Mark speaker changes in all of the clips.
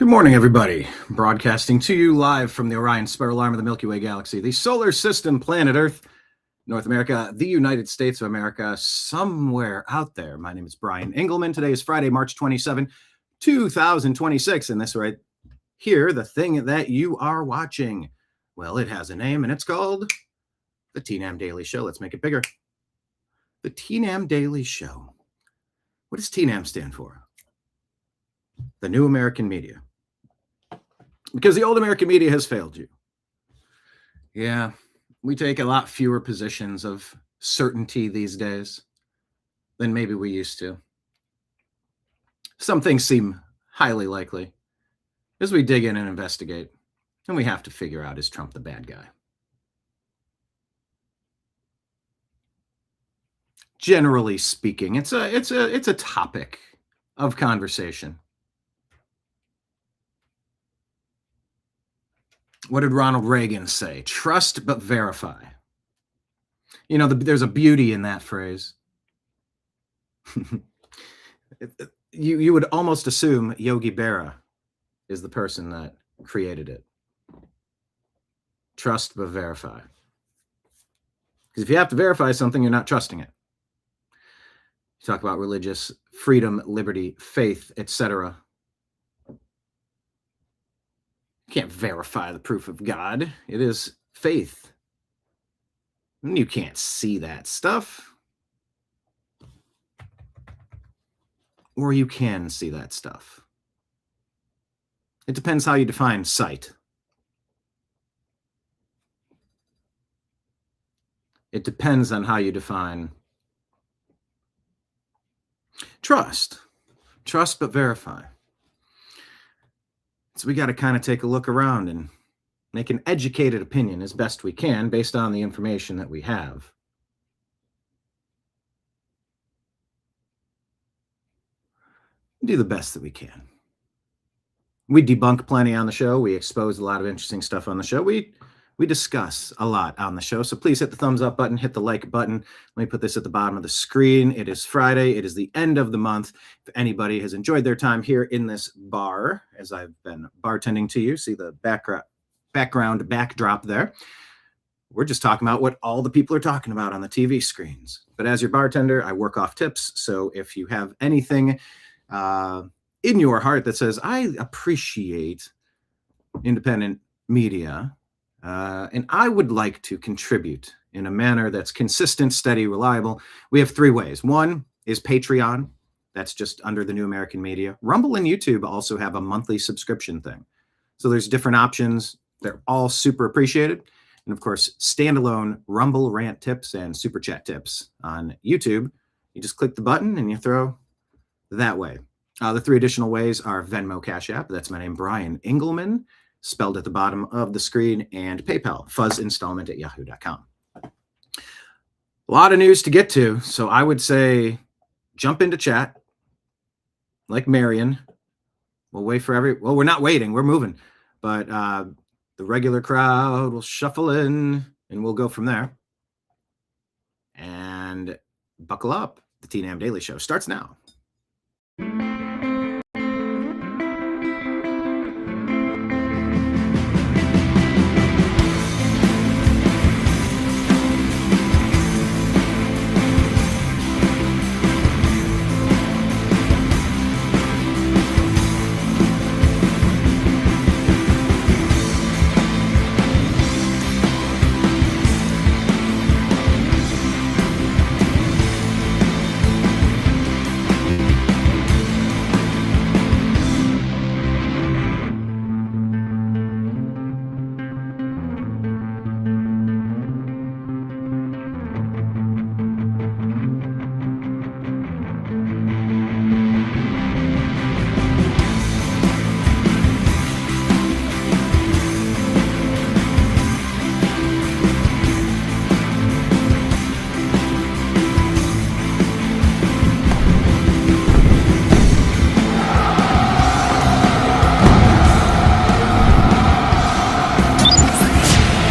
Speaker 1: Good morning, everybody. Broadcasting to you live from the Orion Spiral Arm of the Milky Way Galaxy, the solar system, planet Earth, North America, the United States of America, somewhere out there. My name is Brian Engelman. Today is Friday, March 27, 2026. And this right here, the thing that you are watching, well, it has a name, and it's called the TNAM Daily Show. Let's make it bigger. The TNAM Daily Show. What does TNAM stand for? The New American Media. Because the old American media has failed you. Yeah, we take a lot fewer positions of certainty these days than maybe we used to. Some things seem highly likely as we dig in and investigate, and we have to figure out, is Trump the bad guy? Generally speaking, it's a topic of conversation. What did Ronald Reagan say? Trust but verify. You know, there's a beauty in that phrase. You would almost assume Yogi Berra is the person that created it. Trust but verify. Because if you have to verify something, you're not trusting it. You talk about religious freedom, liberty, faith, etc. You can't verify the proof of God. It is faith. And you can't see that stuff. Or you can see that stuff. It depends how you define sight. It depends on how you define trust. Trust but verify. So we got to kind of take a look around and make an educated opinion as best we can based on the information that we have. Do the best that we can. We debunk plenty on the show. We expose a lot of interesting stuff on the show. We discuss a lot on the show. So please hit the thumbs up button, hit the like button. Let me put this at the bottom of the screen. It is Friday. It is the end of the month. If anybody has enjoyed their time here in this bar, as I've been bartending to you, see the background backdrop there. We're just talking about what all the people are talking about on the TV screens. But as your bartender, I work off tips. So if you have anything in your heart that says, I appreciate independent media, and I would like to contribute in a manner that's consistent, steady, reliable, we have three ways. One is Patreon. That's just under the New American Media. Rumble and YouTube also have a monthly subscription thing. So there's different options. They're all super appreciated. And of course, standalone Rumble rant tips and super chat tips on YouTube. You just click the button and you throw that way. The three additional ways are Venmo, Cash App. That's my name, Brian Engelman, spelled at the bottom of the screen, and PayPal, fuzzinstallment@yahoo.com. A lot of news to get to, so I would say jump into chat like Marion. We'll wait for well, we're not waiting, we're moving, but the regular crowd will shuffle in, and we'll go from there. And buckle up. The TNAM Daily Show starts now.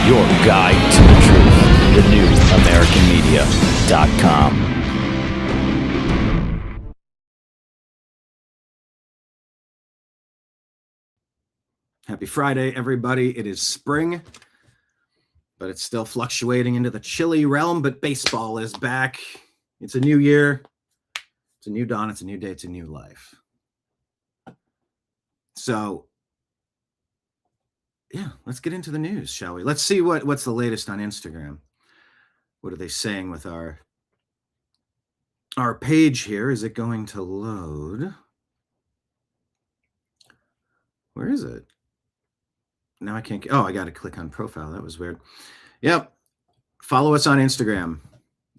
Speaker 2: Your guide to the truth, thenewamericanmedia.com.
Speaker 1: Happy Friday, everybody. It is spring, but it's still fluctuating into the chilly realm, but baseball is back. It's a new year. It's a new dawn. It's a new day. It's a new life. So, yeah, let's get into the news, shall we? Let's see what's the latest on Instagram. What are they saying with our page here? Is it going to load? Where is it? Now I can't. Oh, I got to click on profile. That was weird. Yep. Follow us on Instagram,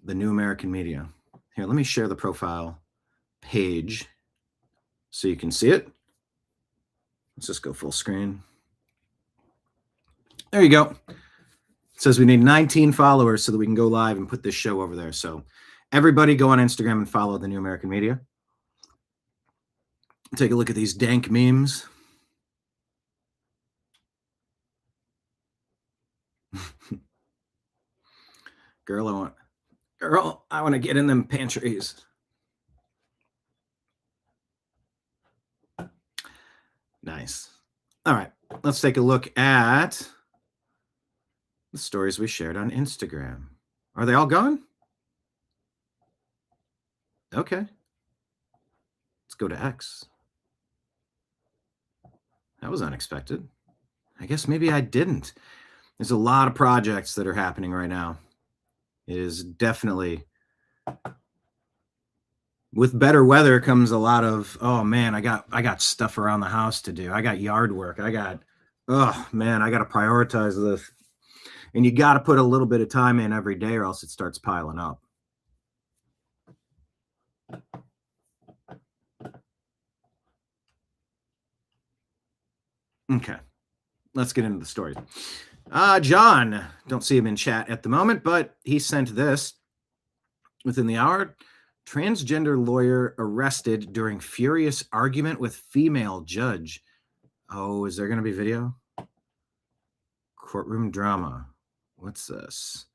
Speaker 1: The New American Media. Here, let me share the profile page so you can see it. Let's just go full screen. There you go. It says we need 19 followers so that we can go live and put this show over there. So everybody go on Instagram and follow The New American Media. Take a look at these dank memes. Girl, I want to get in them pantries. Nice. All right, let's take a look at the stories we shared on Instagram. Are they all gone? Okay. Let's go to X. That was unexpected. I guess maybe I didn't. There's a lot of projects that are happening right now. It is definitely, with better weather comes a lot of, oh man, I got stuff around the house to do. I got yard work. Oh man, I got to prioritize this. And you got to put a little bit of time in every day or else it starts piling up. Okay, let's get into the story. John, don't see him in chat at the moment, but he sent this within the hour. Transgender lawyer arrested during furious argument with female judge. Oh, is there going to be video? Courtroom drama. What's this?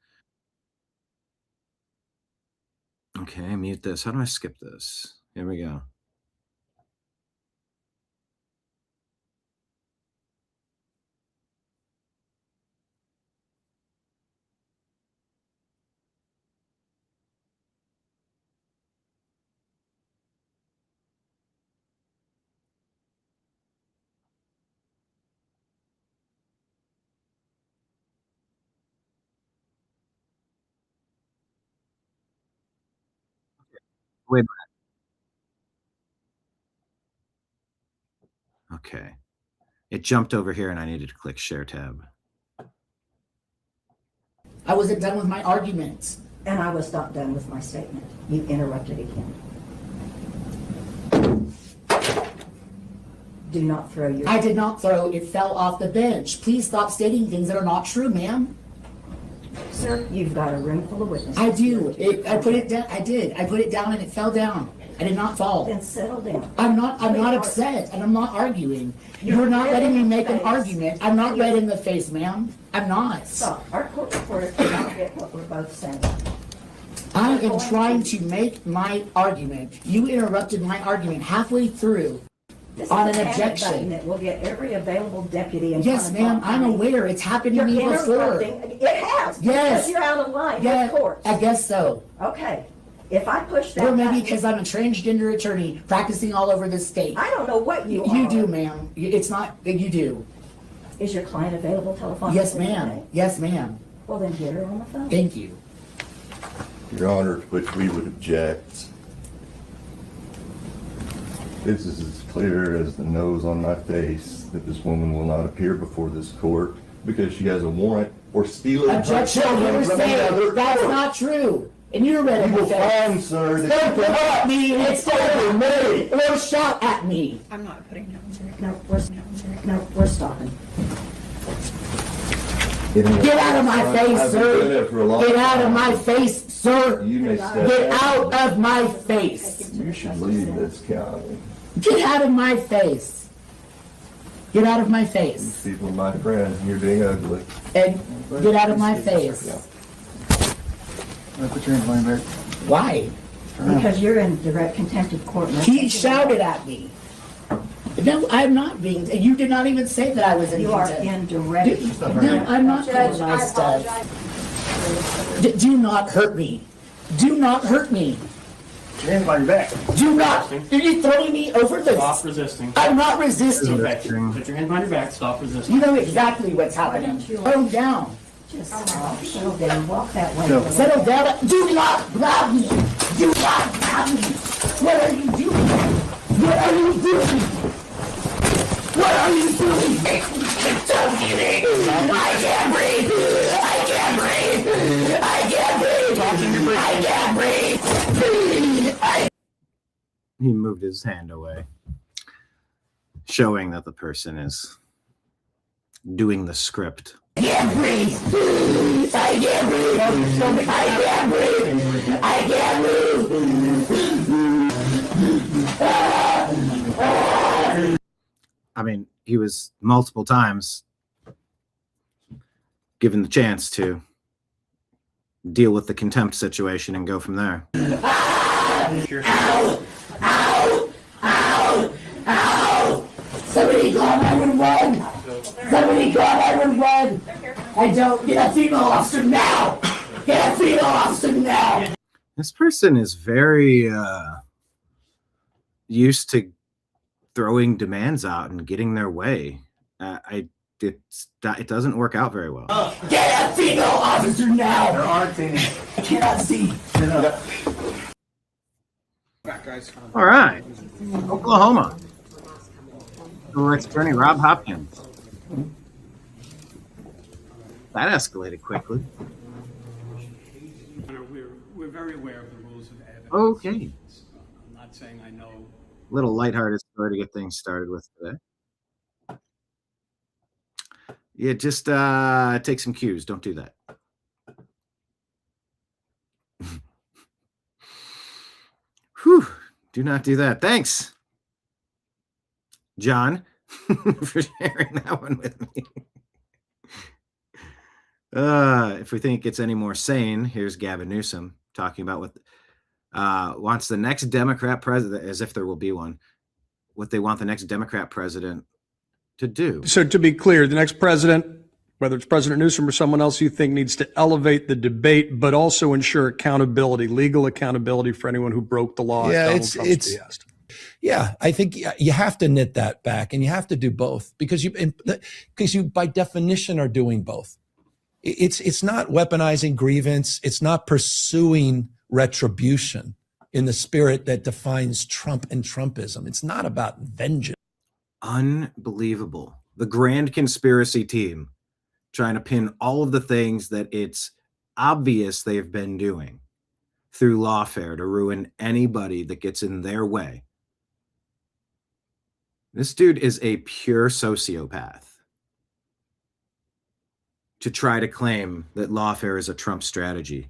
Speaker 1: Okay, mute this. How do I skip this? Here we go. Wait. Okay. It jumped over here and I needed to click share tab.
Speaker 3: I wasn't done with my arguments.
Speaker 4: And I was not done with my statement. You interrupted again. Do not throw your...
Speaker 3: I did not throw, it fell off the bench. Please stop stating things that are not true, ma'am.
Speaker 4: Sir, you've got a room full of witnesses.
Speaker 3: I do. I put it down. I did. I put it down and it fell down. I did not fall.
Speaker 4: Then settle down.
Speaker 3: I'm not upset and I'm not arguing. You're not letting me make an argument. I'm not red in the face, ma'am. I'm not.
Speaker 4: Stop. Our court reporter cannot get what we're both saying.
Speaker 3: I am trying to make my argument. You interrupted my argument halfway through.
Speaker 4: This
Speaker 3: On
Speaker 4: is
Speaker 3: an
Speaker 4: a panic
Speaker 3: objection.
Speaker 4: button that will get every available deputy in
Speaker 3: Yes,
Speaker 4: front of
Speaker 3: ma'am, I'm aware. It's happened to
Speaker 4: You're
Speaker 3: me before.
Speaker 4: interrupting. It has.
Speaker 3: Yes.
Speaker 4: Because you're out of line
Speaker 3: Yeah,
Speaker 4: with court.
Speaker 3: I guess so.
Speaker 4: Okay. If I push that
Speaker 3: Or maybe
Speaker 4: button-
Speaker 3: because I'm a transgender attorney practicing all over the state.
Speaker 4: I don't know what you are.
Speaker 3: You do, ma'am. It's not that you do.
Speaker 4: Is your client available telephonically?
Speaker 3: Yes, ma'am.
Speaker 4: today?
Speaker 3: Yes, ma'am.
Speaker 4: Well, then get her on the phone.
Speaker 3: Thank you.
Speaker 5: Your Honor, to which we would object. This is as clear as the nose on my face that this woman will not appear before this court because she has a warrant for stealing her
Speaker 3: Objection,
Speaker 5: children
Speaker 3: you're
Speaker 5: from
Speaker 3: saying
Speaker 5: another
Speaker 3: that's
Speaker 5: court.
Speaker 3: not true. And you're red in
Speaker 5: You
Speaker 3: the
Speaker 5: will
Speaker 3: face.
Speaker 5: find, sir,
Speaker 3: Don't
Speaker 5: that you
Speaker 3: come at me and
Speaker 5: It's over me.
Speaker 3: or shout at me.
Speaker 6: I'm not putting down Zurich.
Speaker 4: No, we're stopping.
Speaker 3: Get out of my face,
Speaker 5: I've been doing
Speaker 3: sir.
Speaker 5: it for a long
Speaker 3: Get out of
Speaker 5: time.
Speaker 3: my face, sir.
Speaker 5: You may step
Speaker 3: Get
Speaker 5: out.
Speaker 3: out of my face.
Speaker 5: You should leave this county.
Speaker 3: Get out of my face. Get out of my
Speaker 5: These
Speaker 3: face.
Speaker 5: people are my friends, and you're being ugly.
Speaker 3: And get out of my face.
Speaker 7: Put your hands behind your back.
Speaker 3: Why?
Speaker 4: Because you're in direct contempt of court.
Speaker 3: He shouted at me. No, I'm not being, you did not even say that I was in
Speaker 4: You are
Speaker 3: contempt.
Speaker 4: indirect.
Speaker 3: No, I'm not touching my stuff. Do not hurt me. Do not hurt me.
Speaker 6: Put your hands behind your back.
Speaker 3: Do not. Are you throwing me over the...
Speaker 6: Stop resisting.
Speaker 3: I'm not resisting.
Speaker 6: Okay. Put your hands behind your back. Stop resisting.
Speaker 3: You know exactly what's happening. Calm down.
Speaker 4: Just settle down, walk that way.
Speaker 3: Settle down. Do not grab me. Do not grab me. What are you doing? What are you doing? What are you doing? Don't get it. I can't breathe. I can't breathe. I can't breathe. I can't breathe.
Speaker 1: He moved his hand away, showing that the person is doing the script.
Speaker 3: I can't breathe. I can't breathe. I can't breathe. I can't breathe.
Speaker 1: I mean, he was multiple times given the chance to deal with the contempt situation and go from there.
Speaker 3: Ow! Ow! Ow! Ow! Somebody call 911! Somebody call 911! I don't get a female officer now! Get a female officer now!
Speaker 1: This person is very used to throwing demands out and getting their way. It doesn't work out very well.
Speaker 3: Get a female officer now!
Speaker 6: There are things.
Speaker 3: I cannot see.
Speaker 6: Back, guys.
Speaker 1: All right, Oklahoma. Direct Attorney Rob Hopkins. That escalated quickly.
Speaker 7: We're very aware of the rules of evidence.
Speaker 1: Okay.
Speaker 7: I'm not saying I know.
Speaker 1: Little lighthearted story to get things started with today. Yeah, just take some cues. Don't do that. Whew. Do not do that. Thanks, John, for sharing that one with me. If we think it's any more sane, here's Gavin Newsom talking about what wants the next Democrat president, as if there will be one, what they want the next Democrat president to do.
Speaker 8: So to be clear, the next president, whether it's President Newsom or someone else you think, needs to elevate the debate, but also ensure accountability, legal accountability for anyone who broke the law.
Speaker 9: Yeah,
Speaker 8: Donald Trump's behest.
Speaker 9: Yeah, I think you have to knit that back, and you have to do both because you by definition are doing both. It's not weaponizing grievance. It's not pursuing retribution in the spirit that defines Trump and Trumpism. It's not about vengeance.
Speaker 1: Unbelievable. The grand conspiracy team trying to pin all of the things that it's obvious they've been doing through lawfare to ruin anybody that gets in their way. This dude is a pure sociopath to try to claim that lawfare is a Trump strategy.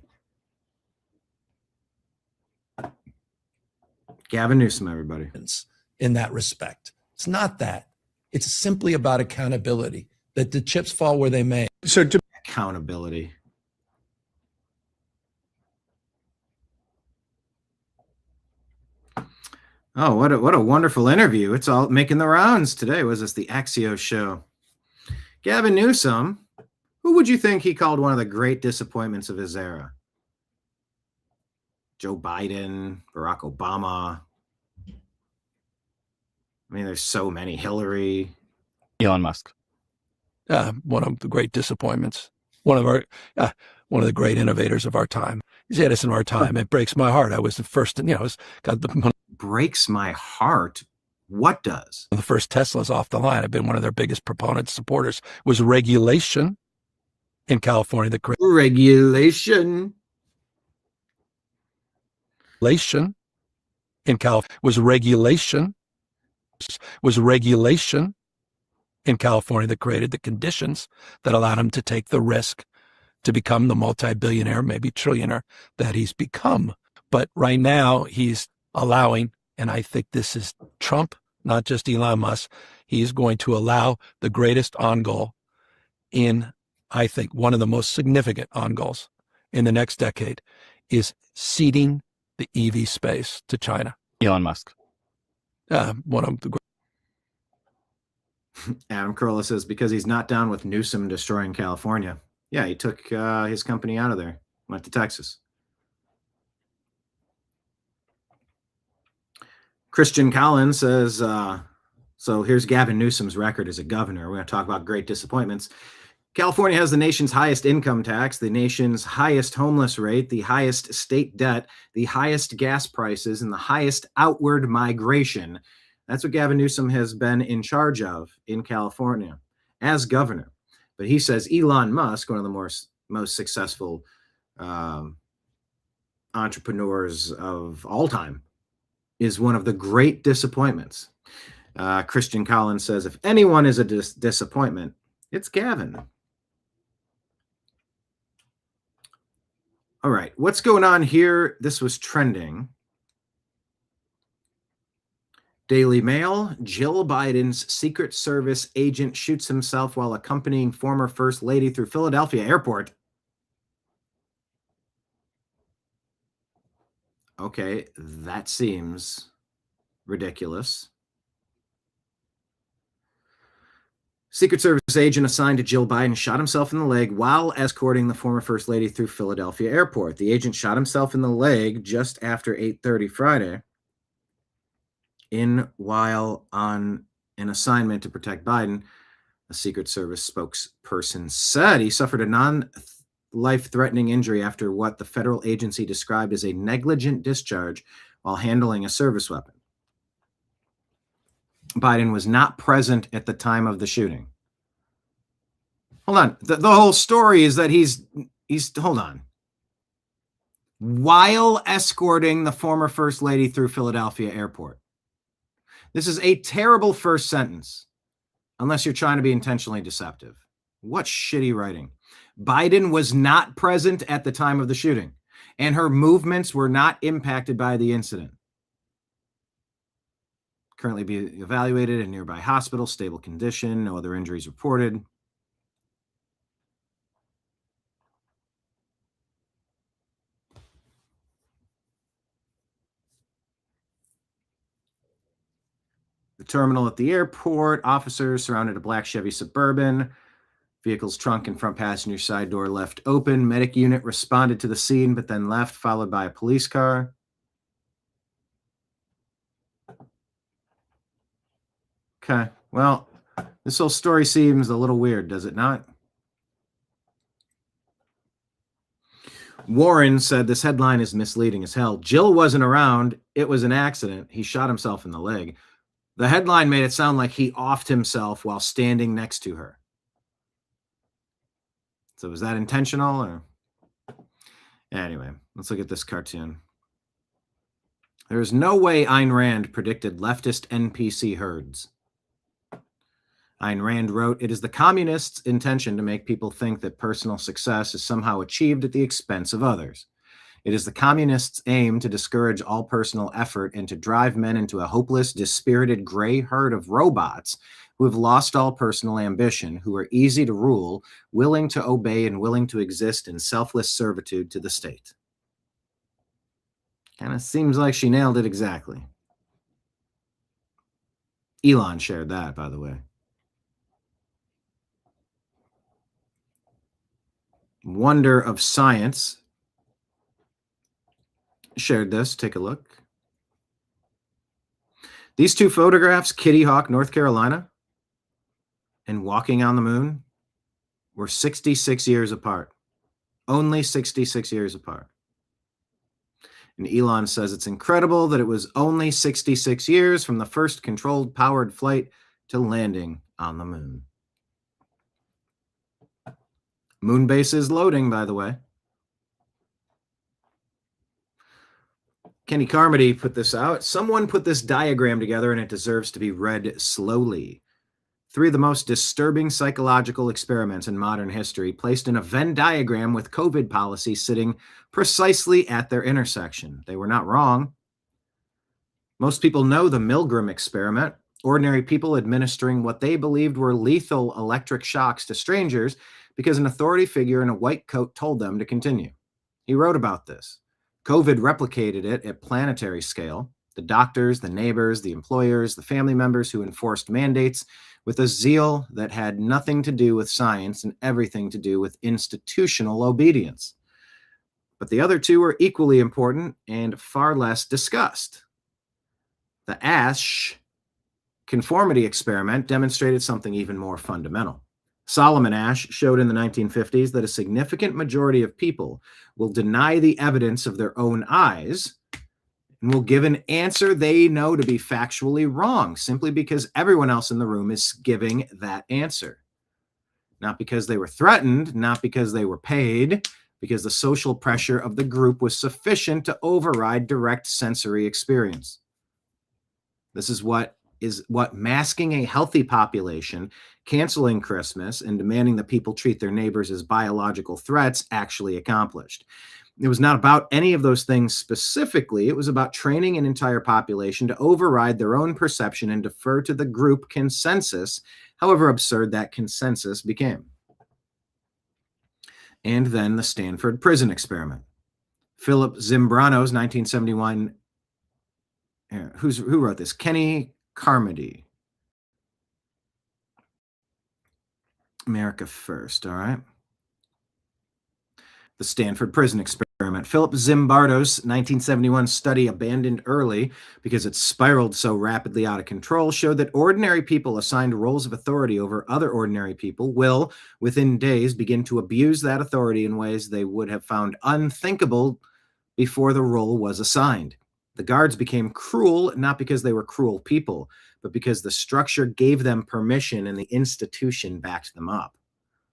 Speaker 1: Gavin Newsom, everybody.
Speaker 9: In that respect. It's not that. It's simply about accountability, that the chips fall where they may.
Speaker 8: So to
Speaker 1: Accountability. Oh, what a wonderful interview. It's all making the rounds today. Was this the Axios show? Gavin Newsom, who would you think he called one of the great disappointments of his era? Joe Biden, Barack Obama. I mean, there's so many. Hillary.
Speaker 2: Elon Musk.
Speaker 9: One of the great disappointments. One of the great innovators of our time. He's Edison of our time. It breaks my heart. I was the first,
Speaker 1: Breaks my heart. What does?
Speaker 9: the first Teslas off the line. I've been one of their biggest proponents, supporters. Was regulation in California that created
Speaker 1: Regulation.
Speaker 9: in California was regulation in California that created the conditions that allowed him to take the risk to become the multi-billionaire, maybe trillionaire that he's become. But right now he's allowing, and I think this is Trump, not just Elon Musk, he's going to allow the greatest on goal in, I think, one of the most significant on goals in the next decade is ceding the EV space to China.
Speaker 2: Elon Musk.
Speaker 9: One of the
Speaker 1: Adam Carolla says, because he's not down with Newsom destroying California. Yeah, he took his company out of there, went to Texas. Christian Collins says, so here's Gavin Newsom's record as a governor. We're going to talk about great disappointments. California has the nation's highest income tax, the nation's highest homeless rate, the highest state debt, the highest gas prices, and the highest outward migration. That's what Gavin Newsom has been in charge of in California as governor. But he says Elon Musk, one of the most successful entrepreneurs of all time, is one of the great disappointments. Christian Collins says, if anyone is a disappointment, it's Gavin. All right, what's going on here? This was trending. Daily Mail, Jill Biden's Secret Service agent shoots himself while accompanying former First Lady through Philadelphia airport. Okay, that seems ridiculous. Secret Service agent assigned to Jill Biden shot himself in the leg while escorting the former First Lady through Philadelphia airport. The agent shot himself in the leg just after 8:30 Friday while on an assignment to protect Biden. A Secret Service spokesperson said he suffered a non-life-threatening injury after what the federal agency described as a negligent discharge while handling a service weapon. Biden was not present at the time of the shooting. Hold on. The whole story is that he's hold on. While escorting the former First Lady through Philadelphia airport. This is a terrible first sentence, unless you're trying to be intentionally deceptive. What shitty writing. Biden was not present at the time of the shooting, and her movements were not impacted by the incident. Currently being evaluated in nearby hospital, stable condition, no other injuries reported. The terminal at the airport, officers surrounded a black Chevy Suburban. Vehicle's trunk and front passenger side door left open. Medic unit responded to the scene, but then left, followed by a police car. Okay, well, this whole story seems a little weird, does it not? Warren said this headline is misleading as hell. Jill wasn't around. It was an accident. He shot himself in the leg. The headline made it sound like he offed himself while standing next to her. So was that intentional or? Anyway, let's look at this cartoon. There is no way Ayn Rand predicted leftist NPC herds. Ayn Rand wrote, "It is the communists' intention to make people think that personal success is somehow achieved at the expense of others. It is the communists' aim to discourage all personal effort and to drive men into a hopeless, dispirited gray herd of robots who have lost all personal ambition, who are easy to rule, willing to obey, and willing to exist in selfless servitude to the state." Kind of seems like she nailed it exactly. Elon shared that, by the way. Wonder of Science shared this. Take a look. These two photographs, Kitty Hawk, North Carolina, and Walking on the Moon, were 66 years apart. Only 66 years apart. And Elon says it's incredible that it was only 66 years from the first controlled powered flight to landing on the moon. Moon base is loading, by the way. Kenny Carmody put this out. Someone put this diagram together and it deserves to be read slowly. 3 of the most disturbing psychological experiments in modern history placed in a Venn diagram with COVID policy sitting precisely at their intersection. They were not wrong. Most people know the Milgram experiment, ordinary people administering what they believed were lethal electric shocks to strangers because an authority figure in a white coat told them to continue. He wrote about this. COVID replicated it at planetary scale. The doctors, the neighbors, the employers, the family members who enforced mandates with a zeal that had nothing to do with science and everything to do with institutional obedience. But the other two are equally important and far less discussed. The Asch conformity experiment demonstrated something even more fundamental. Solomon Asch showed in the 1950s that a significant majority of people will deny the evidence of their own eyes and will give an answer they know to be factually wrong simply because everyone else in the room is giving that answer. Not because they were threatened, not because they were paid, because the social pressure of the group was sufficient to override direct sensory experience. This is what masking a healthy population, canceling Christmas, and demanding that people treat their neighbors as biological threats actually accomplished. It was not about any of those things specifically. It was about training an entire population to override their own perception and defer to the group consensus, however absurd that consensus became. And then the Stanford prison experiment. Philip Zimbrano's 1971, who wrote this? Kenny Carmody. America First, all right. The Stanford prison experiment. Philip Zimbardo's 1971 study, abandoned early because it spiraled so rapidly out of control, showed that ordinary people assigned roles of authority over other ordinary people will, within days, begin to abuse that authority in ways they would have found unthinkable before the role was assigned. The guards became cruel, not because they were cruel people, but because the structure gave them permission and the institution backed them up.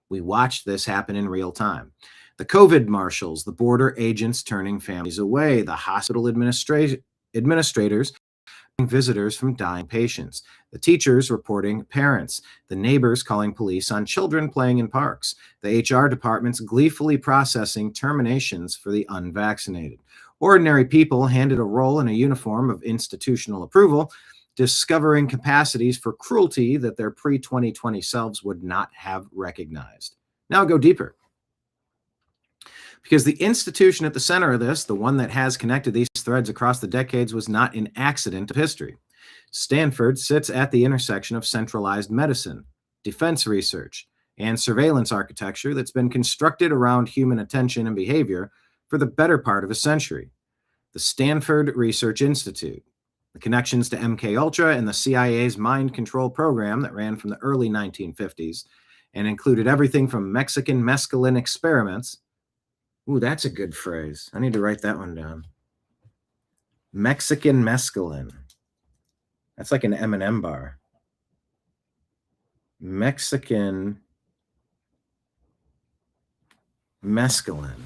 Speaker 1: We watched this happen in real time. The COVID marshals, the border agents turning families away, the hospital administrators visitors from dying patients, the teachers reporting parents, the neighbors calling police on children playing in parks, the HR departments gleefully processing terminations for the unvaccinated. Ordinary people handed a role in a uniform of institutional approval, discovering capacities for cruelty that their pre-2020 selves would not have recognized. Now I'll go deeper. Because the institution at the center of this, the one that has connected these threads across the decades, was not an accident of history. Stanford sits at the intersection of centralized medicine, defense research, and surveillance architecture that's been constructed around human attention and behavior for the better part of a century. The Stanford Research Institute, the connections to MKUltra and the CIA's mind control program that ran from the early 1950s and included everything from Mexican mescaline experiments. Ooh, that's a good phrase. I need to write that one down. Mexican mescaline. That's like an M&M bar. Mexican mescaline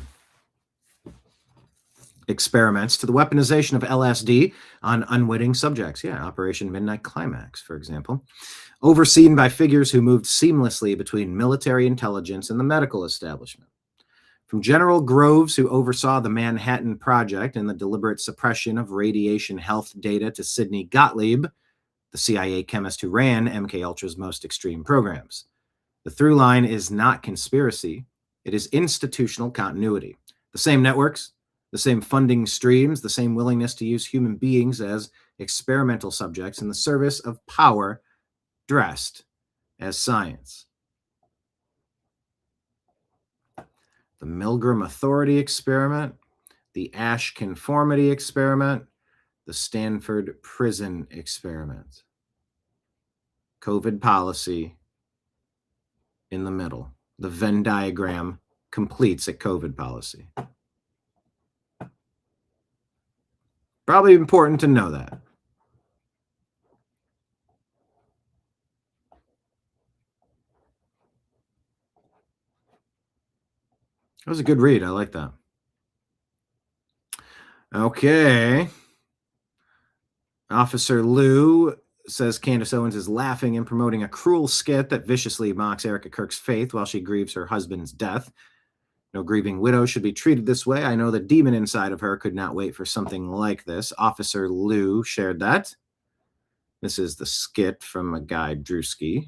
Speaker 1: experiments to the weaponization of LSD on unwitting subjects. Yeah, Operation Midnight Climax, for example. Overseen by figures who moved seamlessly between military intelligence and the medical establishment. From General Groves, who oversaw the Manhattan Project and the deliberate suppression of radiation health data, to Sidney Gottlieb, the CIA chemist who ran MKUltra's most extreme programs. The through line is not conspiracy, it is institutional continuity. The same networks, the same funding streams, the same willingness to use human beings as experimental subjects in the service of power dressed as science. The Milgram Authority experiment, the Asch conformity experiment, the Stanford prison experiment. COVID policy in the middle. The Venn diagram completes at COVID policy. Probably important to know that. That was a good read. I like that. Okay. Officer Liu says Candace Owens is laughing and promoting a cruel skit that viciously mocks Erica Kirk's faith while she grieves her husband's death. No grieving widow should be treated this way. I know the demon inside of her could not wait for something like this. Officer Liu shared that. This is the skit from a guy, Drewski.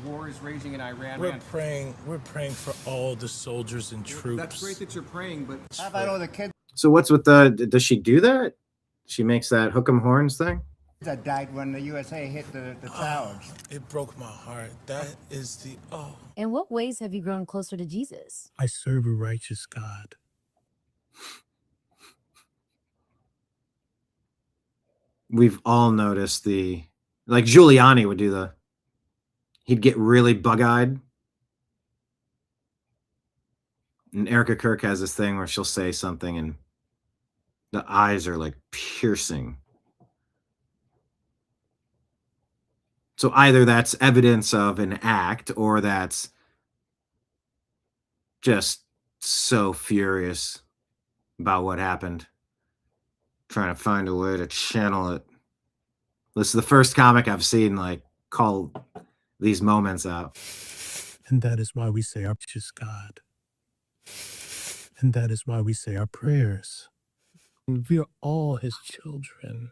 Speaker 7: War is
Speaker 6: is raging in Iran.
Speaker 10: We're praying for all the soldiers and troops.
Speaker 6: That's great that you're praying, but
Speaker 10: How about all the kids
Speaker 1: So what's with does she do that? She makes that hook 'em horns thing?
Speaker 10: that died when the USA hit the towers? It broke my heart. That is
Speaker 11: In what ways have you grown closer to Jesus?
Speaker 10: I serve a righteous God.
Speaker 1: We've all noticed like Giuliani would do he'd get really bug-eyed. And Erica Kirk has this thing where she'll say something and the eyes are like piercing. So either that's evidence of an act or that's just so furious about what happened. Trying to find a way to channel it. This is the first comic I've seen like call these moments out.
Speaker 10: And that is why we say our righteous God. And that is why we say our prayers. And we are all his children.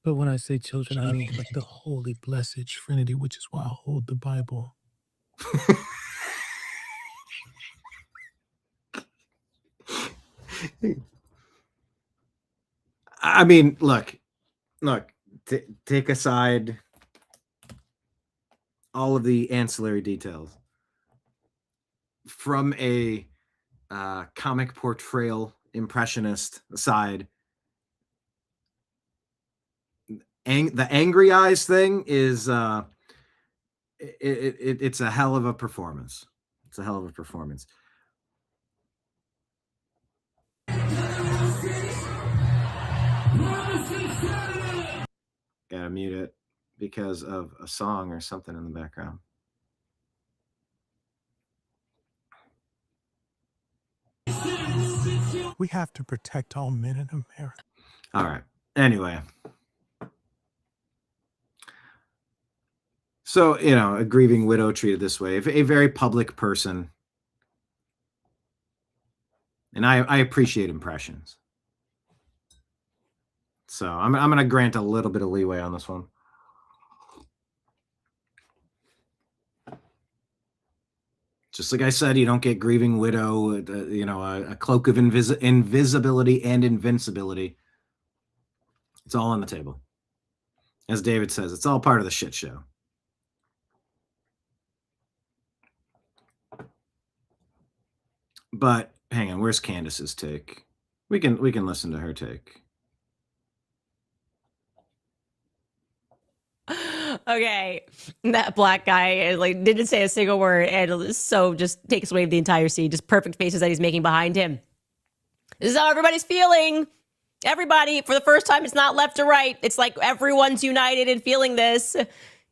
Speaker 10: But when I say children, I mean like the holy, blessed Trinity, which is why I hold the Bible.
Speaker 1: I mean, look, take aside all of the ancillary details from a comic portrayal impressionist side. The angry eyes thing is it's a hell of a performance. It's a hell of a performance. Gotta mute it because of a song or something in the background.
Speaker 10: We have to protect all men in America.
Speaker 1: All right. Anyway. So, a grieving widow treated this way, a very public person. And I appreciate impressions. So I'm going to grant a little bit of leeway on this one. Just like I said, you don't get grieving widow, a cloak of invisibility and invincibility. It's all on the table. As David says, it's all part of the shit show. But hang on, where's Candace's take? We can listen to her take.
Speaker 12: Okay, that black guy didn't say a single word, and so just takes away the entire scene. Just perfect faces that he's making behind him. This is how everybody's feeling. Everybody, for the first time, it's not left or right. It's like everyone's united in feeling this.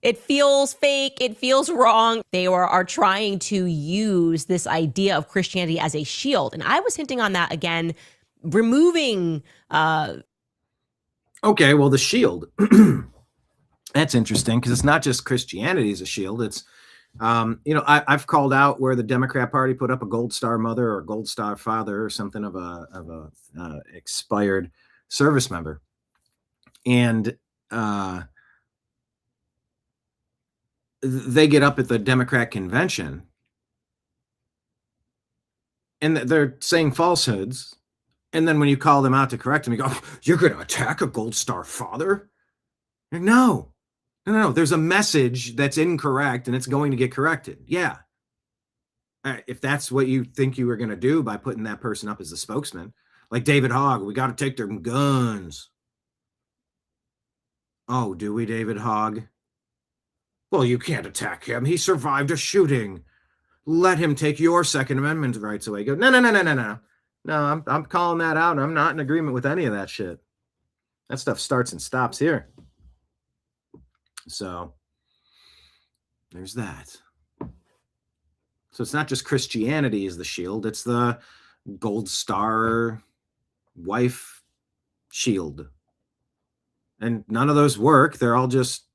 Speaker 12: It feels fake. It feels wrong. They are trying to use this idea of Christianity as a shield. And I was hinting on that again, removing...
Speaker 1: Okay, well, the shield. That's interesting because it's not just Christianity as a shield. It's, I've called out where the Democrat Party put up a gold star mother or a gold star father or something of a expired service member. And... they get up at the Democrat convention and they're saying falsehoods. And then when you call them out to correct them, you go, you're going to attack a gold star father? No. There's a message that's incorrect and it's going to get corrected. Yeah. If that's what you think you were going to do by putting that person up as a spokesman, like David Hogg, we got to take their guns. Oh, do we, David Hogg? Well, you can't attack him. He survived a shooting. Let him take your Second Amendment rights away. Go, no. No, I'm calling that out, and I'm not in agreement with any of that shit. That stuff starts and stops here. So, there's that. So it's not just Christianity is the shield. It's the gold star wife shield. And none of those work. They're all just...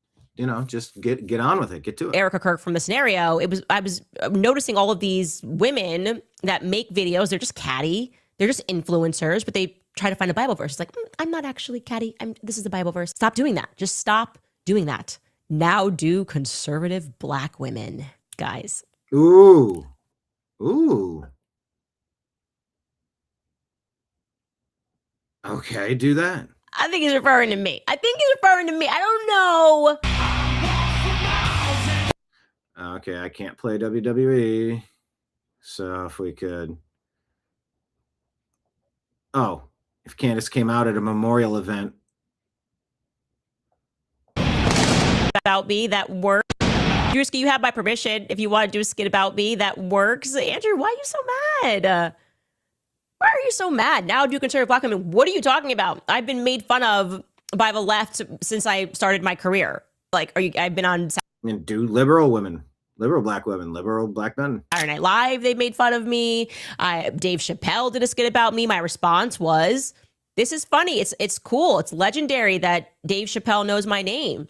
Speaker 1: just get on with it. Get to it.
Speaker 12: Erica Kirk from the scenario. I was noticing all of these women that make videos. They're just catty. They're just influencers, but they try to find a Bible verse. It's like, I'm not actually catty. This is the Bible verse. Stop doing that. Just stop doing that. Now do conservative black women, guys.
Speaker 1: Ooh. Ooh. Okay, do that.
Speaker 12: I think he's referring to me. I don't know.
Speaker 1: Okay, I can't play WWE. So if we could. Oh, if Candace came out at a memorial event.
Speaker 12: About me, that works. Drewski, you have my permission. If you want to do a skit about me, that works. Andrew, why are you so mad? Why are you so mad? Now do conservative black women. What are you talking about? I've been made fun of by the left since I started my career. Like, I've been on.
Speaker 1: And do liberal women, liberal black women, liberal black men.
Speaker 12: Saturday Night Live, they made fun of me. Dave Chappelle did a skit about me. My response was, "This is funny. It's cool. It's legendary that Dave Chappelle knows my name."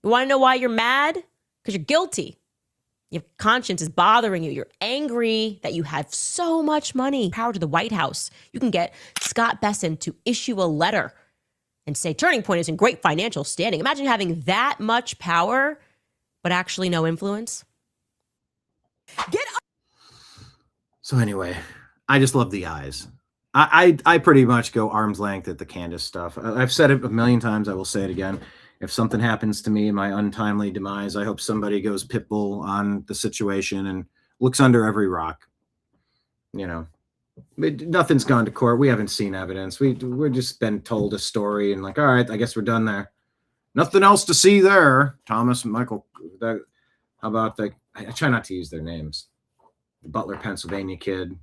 Speaker 12: You want to know why you're mad? Because you're guilty. Your conscience is bothering you. You're angry that you have so much money. Power to the White House. You can get Scott Bessent to issue a letter and say Turning Point is in great financial standing. Imagine having that much power, but actually no influence. Get up.
Speaker 1: So anyway, I just love the eyes. I pretty much go arm's length at the Candace stuff. I've said it a million times. I will say it again. If something happens to me in my untimely demise, I hope somebody goes pitbull on the situation and looks under every rock. You know, nothing's gone to court. We haven't seen evidence. We're just been told a story and like, all right, I guess we're done there. Nothing else to see there. Thomas and Michael. How about the? I try not to use their names. The Butler, Pennsylvania kid.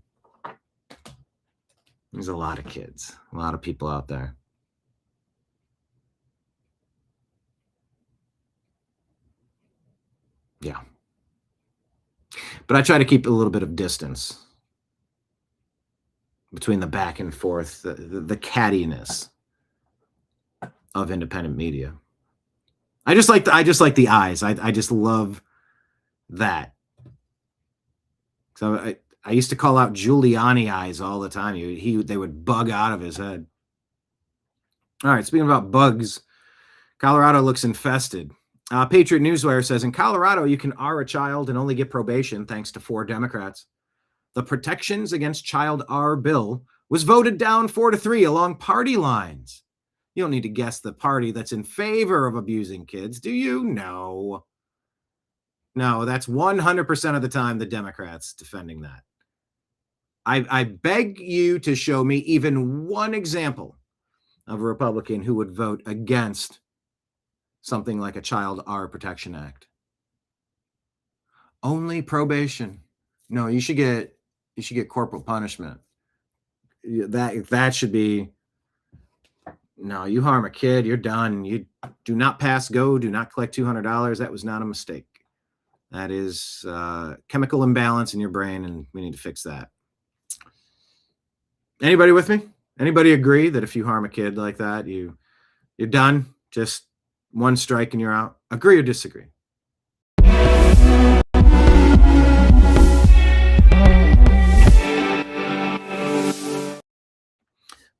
Speaker 1: There's a lot of kids, a lot of people out there. Yeah. But I try to keep a little bit of distance between the back and forth, the cattiness of independent media. I just like the eyes. I just love that. So I used to call out Giuliani eyes all the time. They would bug out of his head. All right, speaking about bugs, Colorado looks infested. Patriot Newswire says, in Colorado, you can R a child and only get probation thanks to 4 Democrats. The Protections Against Child R bill was voted down 4-3 along party lines. You don't need to guess the party that's in favor of abusing kids, do you? No, that's 100% of the time the Democrats defending that. I beg you to show me even one example of a Republican who would vote against something like a Child R Protection Act. Only probation. No, you should get corporal punishment. That should be. No, you harm a kid, you're done. You do not pass go. Do not collect $200. That was not a mistake. That is chemical imbalance in your brain, and we need to fix that. Anybody with me? Anybody agree that if you harm a kid like that, you're done? Just one strike and you're out? Agree or disagree?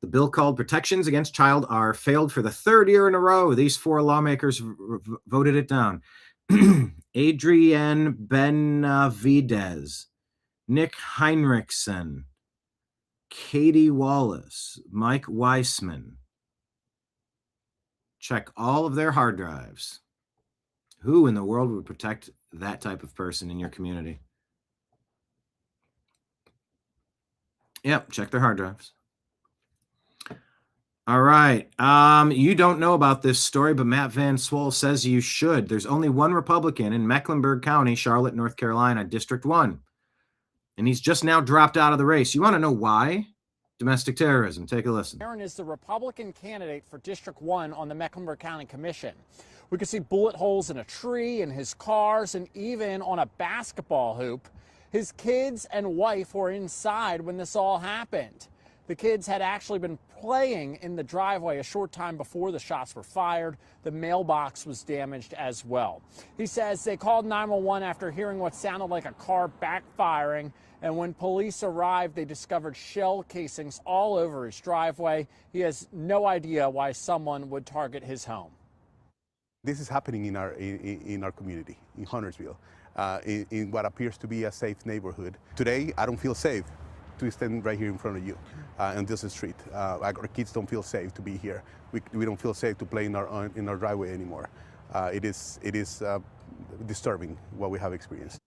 Speaker 1: The bill called Protections Against Child R failed for the 3rd year in a row. These 4 lawmakers voted it down. Adrienne Benavidez, Nick Heinrichsen, Katie Wallace, Mike Weissman. Check all of their hard drives. Who in the world would protect that type of person in your community? Yep, check their hard drives. All right. You don't know about this story, but Matt Van Swole says you should. There's only one Republican in Mecklenburg County, Charlotte, North Carolina, District 1. And he's just now dropped out of the race. You want to know why? Domestic terrorism. Take a listen.
Speaker 13: Aaron is the Republican candidate for District 1 on the Mecklenburg County Commission. We could see bullet holes in a tree, in his cars, and even on a basketball hoop. His kids and wife were inside when this all happened. The kids had actually been playing in the driveway a short time before the shots were fired. The mailbox was damaged as well. He says they called 911 after hearing what sounded like a car backfiring. And when police arrived, they discovered shell casings all over his driveway. He has no idea why someone would target his home.
Speaker 14: This is happening in our community, in Huntersville, in what appears to be a safe neighborhood. Today, I don't feel safe to stand right here in front of you on this street. Our kids don't feel safe to be here. We don't feel safe to play in our driveway anymore. It is disturbing what we have experienced.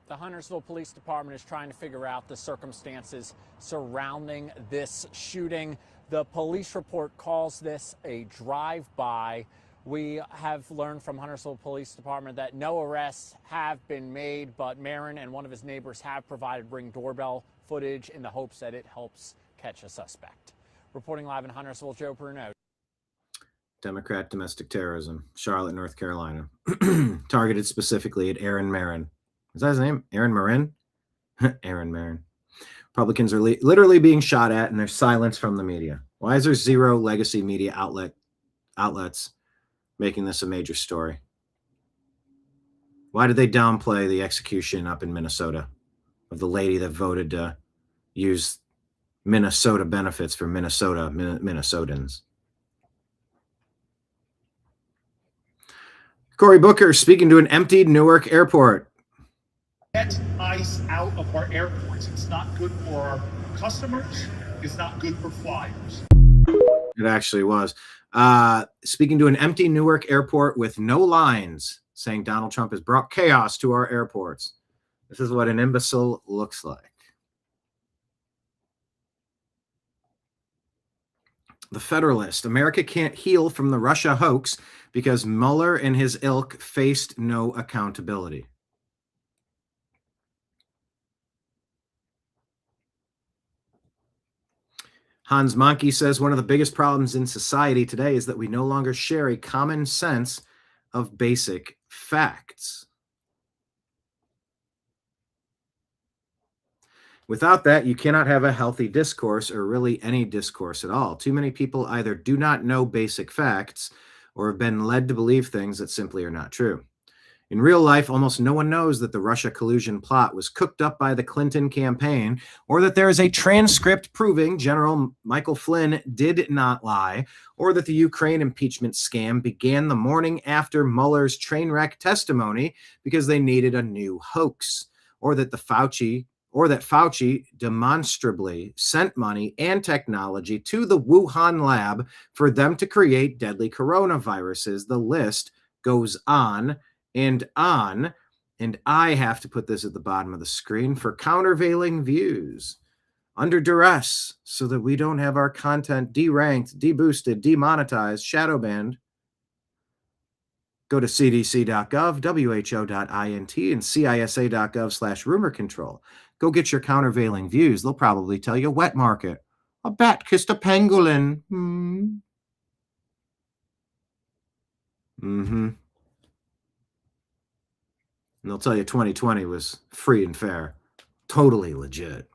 Speaker 13: The Huntersville Police Department is trying to figure out the circumstances surrounding this shooting. The police report calls this a drive-by. We have learned from Huntersville Police Department that no arrests have been made, but Marin and one of his neighbors have provided Ring doorbell footage in the hopes that it helps catch a suspect. Reporting live in Huntersville, Joe Bruno.
Speaker 1: Democrat domestic terrorism, Charlotte, North Carolina. Targeted specifically at Aaron Marin. Is that his name? Aaron Marin? Aaron Marin. Republicans are literally being shot at, and there's silence from the media. Why is there zero legacy media outlets making this a major story? Why did they downplay the execution up in Minnesota of the lady that voted to use Minnesota benefits for Minnesotans? Cory Booker speaking to an emptied Newark airport.
Speaker 15: Get ICE out of our airports. It's not good for our customers. It's not good for flyers.
Speaker 1: It actually was. Speaking to an empty Newark airport with no lines, saying Donald Trump has brought chaos to our airports. This is what an imbecile looks like. The Federalist. America can't heal from the Russia hoax because Mueller and his ilk faced no accountability. Hans Monkey says one of the biggest problems in society today is that we no longer share a common sense of basic facts. Without that, you cannot have a healthy discourse or really any discourse at all. Too many people either do not know basic facts or have been led to believe things that simply are not true. In real life, almost no one knows that the Russia collusion plot was cooked up by the Clinton campaign, or that there is a transcript proving General Michael Flynn did not lie, or that the Ukraine impeachment scam began the morning after Mueller's train wreck testimony because they needed a new hoax, or that Fauci demonstrably sent money and technology to the Wuhan lab for them to create deadly coronaviruses. The list goes on. And I have to put this at the bottom of the screen for countervailing views under duress so that we don't have our content deranked, deboosted, demonetized, shadow banned. Go to cdc.gov, who.int, and cisa.gov/rumor control. Go get your countervailing views. They'll probably tell you wet market. A bat kissed a pangolin. And they'll tell you 2020 was free and fair. Totally legit.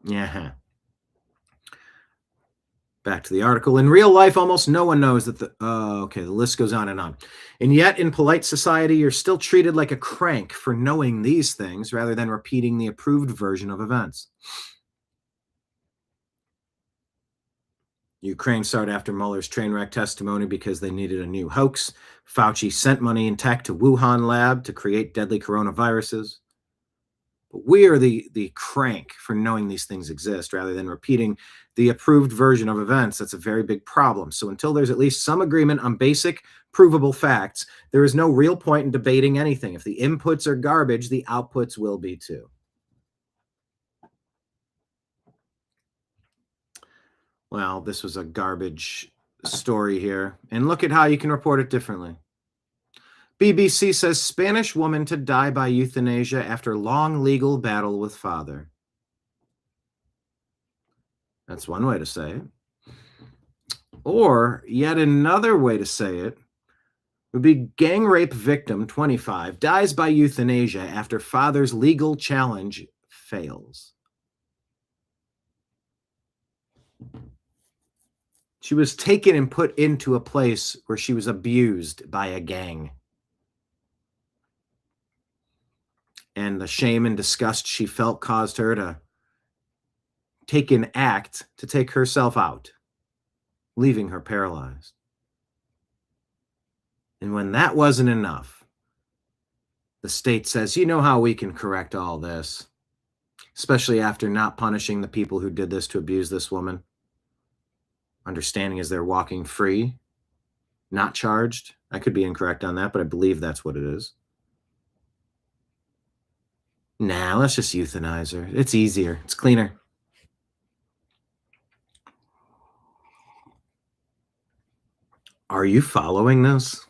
Speaker 1: Yeah. Back to the article. In real life, almost no one knows that the list goes on and on. And yet, in polite society, you're still treated like a crank for knowing these things rather than repeating the approved version of events. Ukraine started after Mueller's train wreck testimony because they needed a new hoax. Fauci sent money and tech to Wuhan lab to create deadly coronaviruses. But we are the crank for knowing these things exist rather than repeating the approved version of events. That's a very big problem. So until there's at least some agreement on basic, provable facts, there is no real point in debating anything. If the inputs are garbage, the outputs will be too. Well, this was a garbage story here. And look at how you can report it differently. BBC says Spanish woman to die by euthanasia after long legal battle with father. That's one way to say it. Or yet another way to say it would be gang rape victim, 25, dies by euthanasia after father's legal challenge fails. She was taken and put into a place where she was abused by a gang. And the shame and disgust she felt caused her to take an act to take herself out, leaving her paralyzed. And when that wasn't enough, the state says, you know how we can correct all this, especially after not punishing the people who did this to abuse this woman. Understanding as they're walking free, not charged. I could be incorrect on that, but I believe that's what it is. Nah, let's just euthanize her. It's easier. It's cleaner. Are you following this?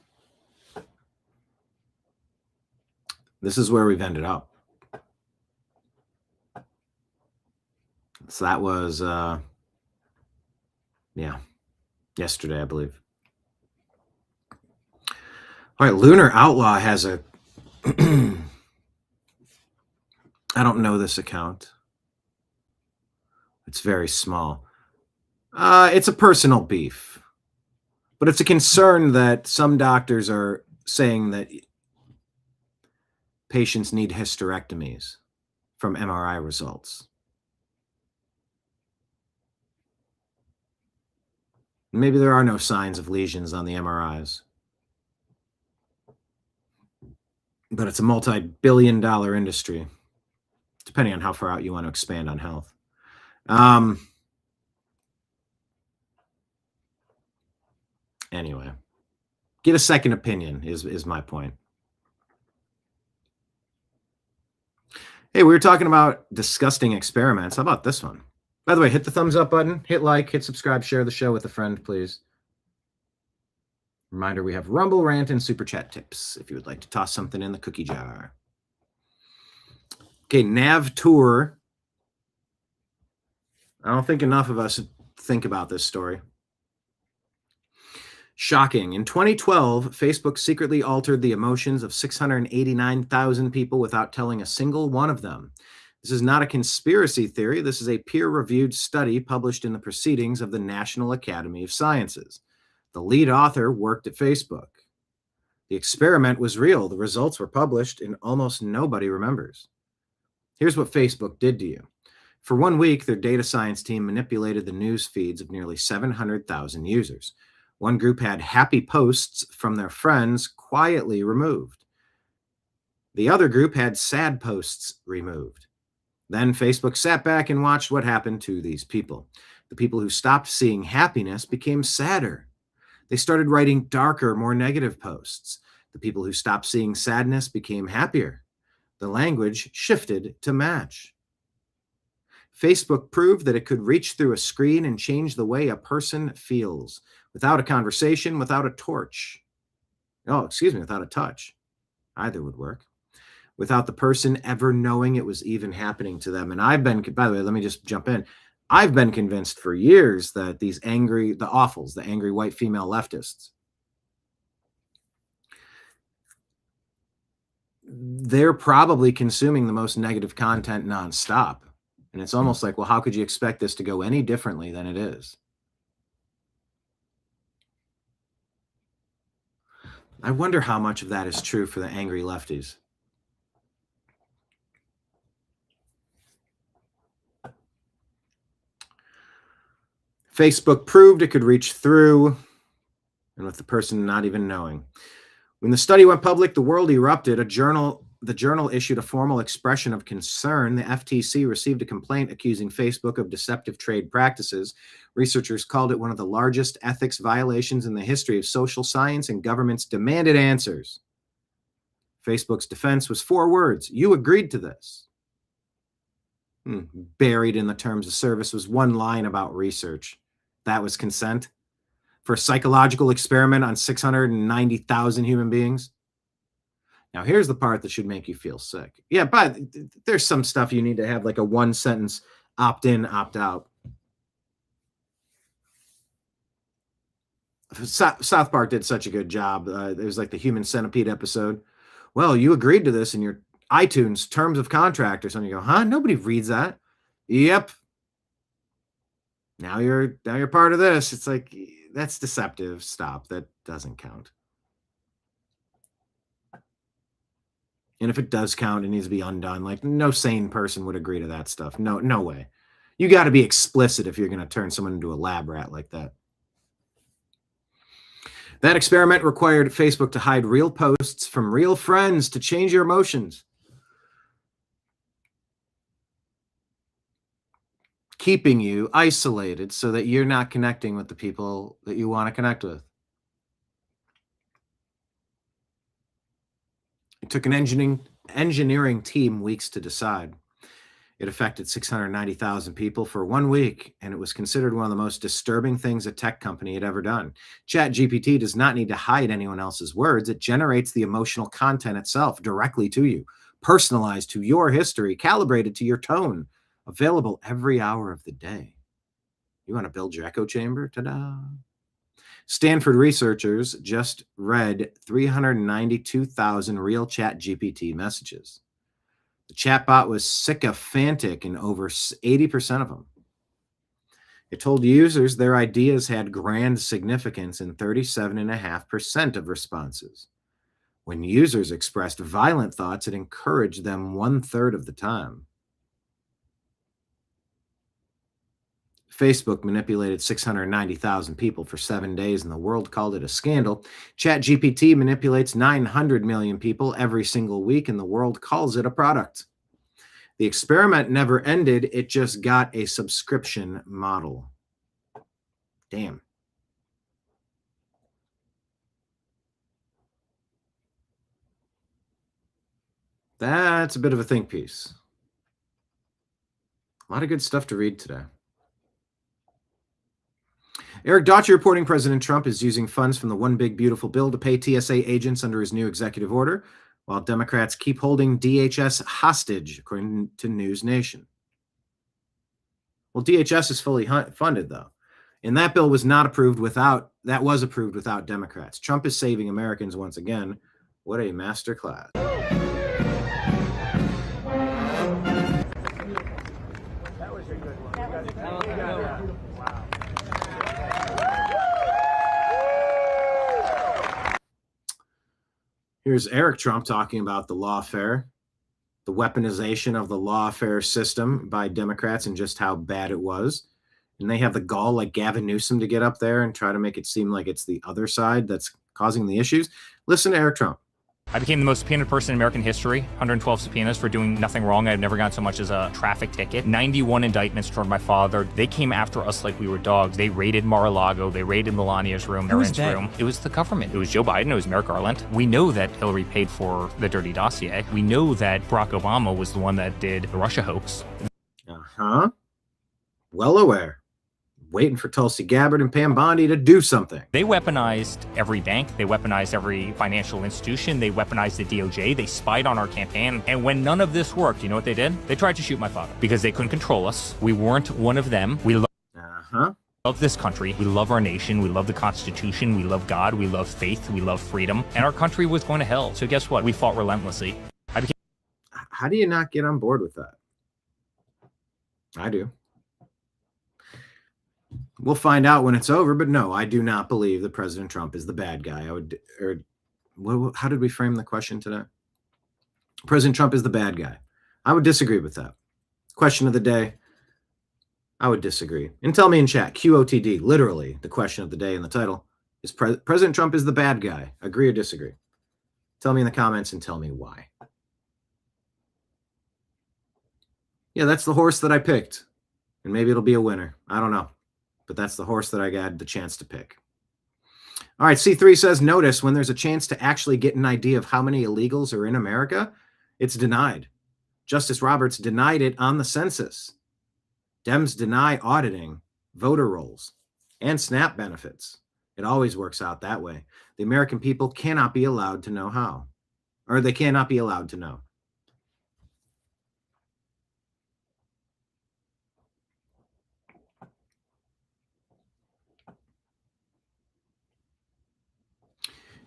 Speaker 1: This is where we've ended up. So that was, yesterday, I believe. All right, Lunar Outlaw has a, I don't know this account. It's very small. It's a personal beef, but it's a concern that some doctors are saying that patients need hysterectomies from MRI results. Maybe there are no signs of lesions on the MRIs. But it's a multi-billion-dollar industry, depending on how far out you want to expand on health. Anyway, get a second opinion is my point. Hey, we were talking about disgusting experiments. How about this one? By the way, hit the thumbs up button, hit like, hit subscribe, share the show with a friend, please. Reminder, we have Rumble, Rant, and Super Chat tips if you would like to toss something in the cookie jar. Okay, Nav Tour. I don't think enough of us think about this story. Shocking. In 2012, Facebook secretly altered the emotions of 689,000 people without telling a single one of them. This is not a conspiracy theory. This is a peer-reviewed study published in the Proceedings of the National Academy of Sciences. The lead author worked at Facebook. The experiment was real. The results were published, and almost nobody remembers. Here's what Facebook did to you. For 1 week, their data science team manipulated the news feeds of nearly 700,000 users. One group had happy posts from their friends quietly removed. The other group had sad posts removed. Then Facebook sat back and watched what happened to these people. The people who stopped seeing happiness became sadder. They started writing darker, more negative posts. The people who stopped seeing sadness became happier. The language shifted to match. Facebook proved that it could reach through a screen and change the way a person feels without a conversation, without a torch. Without a touch. Either would work. Without the person ever knowing it was even happening to them. And I've been, by the way, let me just jump in. I've been convinced for years that these the awfuls, the angry white female leftists, they're probably consuming the most negative content nonstop. And it's almost like, well, how could you expect this to go any differently than it is? I wonder how much of that is true for the angry lefties. Facebook proved it could reach through, and with the person not even knowing. When the study went public, the world erupted. The journal issued a formal expression of concern. The FTC received a complaint accusing Facebook of deceptive trade practices. Researchers called it one of the largest ethics violations in the history of social science, and governments demanded answers. Facebook's defense was 4 words: you agreed to this. Buried in the terms of service was one line about research. That was consent for a psychological experiment on 690,000 human beings. Now, here's the part that should make you feel sick. Yeah, but there's some stuff you need to have like a 1-sentence opt-in, opt-out. South Park did such a good job. There's like the Human Centipede episode. Well, you agreed to this in your iTunes terms of contract or something. You go, huh? Nobody reads that. Yep. Now you're part of this. It's like, that's deceptive. Stop. That doesn't count. And if it does count, it needs to be undone. Like, no sane person would agree to that stuff. No way. You got to be explicit if you're going to turn someone into a lab rat like that. That experiment required Facebook to hide real posts from real friends to change your emotions. Keeping you isolated so that you're not connecting with the people that you want to connect with. It took an engineering team weeks to decide. It affected 690,000 people for 1 week, and it was considered one of the most disturbing things a tech company had ever done. ChatGPT does not need to hide anyone else's words. It generates the emotional content itself directly to you, personalized to your history, calibrated to your tone, available every hour of the day. You want to build your echo chamber? Ta-da! Stanford researchers just read 392,000 real ChatGPT messages. The chatbot was sycophantic in over 80% of them. It told users their ideas had grand significance in 37.5% of responses. When users expressed violent thoughts, it encouraged them 1/3 of the time. Facebook manipulated 690,000 people for 7 days, and the world called it a scandal. ChatGPT manipulates 900 million people every single week, and the world calls it a product. The experiment never ended. It just got a subscription model. Damn. That's a bit of a think piece. A lot of good stuff to read today. Eric Daughtry reporting President Trump is using funds from the One Big Beautiful Bill to pay TSA agents under his new executive order, while Democrats keep holding DHS hostage, according to News Nation. Well, DHS is fully funded, though. And that bill was approved without Democrats. Trump is saving Americans once again. What a masterclass.
Speaker 3: That was a good one. Wow.
Speaker 1: Here's Eric Trump talking about the lawfare, the weaponization of the lawfare system by Democrats and just how bad it was. And they have the gall like Gavin Newsom to get up there and try to make it seem like it's the other side that's causing the issues. Listen to Eric Trump.
Speaker 16: I became the most subpoenaed person in American history. 112 subpoenas for doing nothing wrong. I've never gotten so much as a traffic ticket. 91 indictments toward my father. They came after us like we were dogs. They raided Mar-a-Lago. They raided Melania's room, Erin's room. It was the government. It was Joe Biden. It was Merrick Garland. We know that Hillary paid for the dirty dossier. We know that Barack Obama was the one that did the Russia hoax.
Speaker 1: Uh-huh. Well aware. Waiting for Tulsi Gabbard and Pam Bondi to do something.
Speaker 16: They weaponized every bank. They weaponized every financial institution. They weaponized the DOJ. They spied on our campaign. And when none of this worked, you know what they did? They tried to shoot my father because they couldn't control us. We weren't one of them. We love this country. We love our nation. We love the Constitution. We love God. We love faith. We love freedom. And our country was going to hell. So guess what? We fought relentlessly.
Speaker 1: How do you not get on board with that? I do. We'll find out when it's over, but no, I do not believe that President Trump is the bad guy. How did we frame the question today? President Trump is the bad guy. I would disagree with that. Question of the day, I would disagree. And tell me in chat, QOTD, literally the question of the day in the title, is President Trump is the bad guy. Agree or disagree? Tell me in the comments and tell me why. Yeah, that's the horse that I picked. And maybe it'll be a winner. I don't know. But that's the horse that I got the chance to pick. All right, C3 says, notice when there's a chance to actually get an idea of how many illegals are in America, it's denied. Justice Roberts denied it on the census. Dems deny auditing voter rolls and SNAP benefits. It always works out that way. The American people cannot be allowed to know how, or they cannot be allowed to know.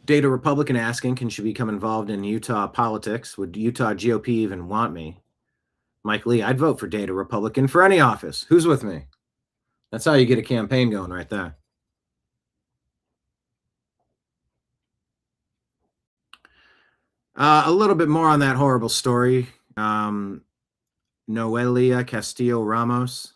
Speaker 1: Data Republican asking, can she become involved in Utah politics? Would Utah GOP even want me? Mike Lee, I'd vote for Data Republican for any office. Who's with me? That's how you get a campaign going right there. A little bit more on that horrible story. Noelia Castillo Ramos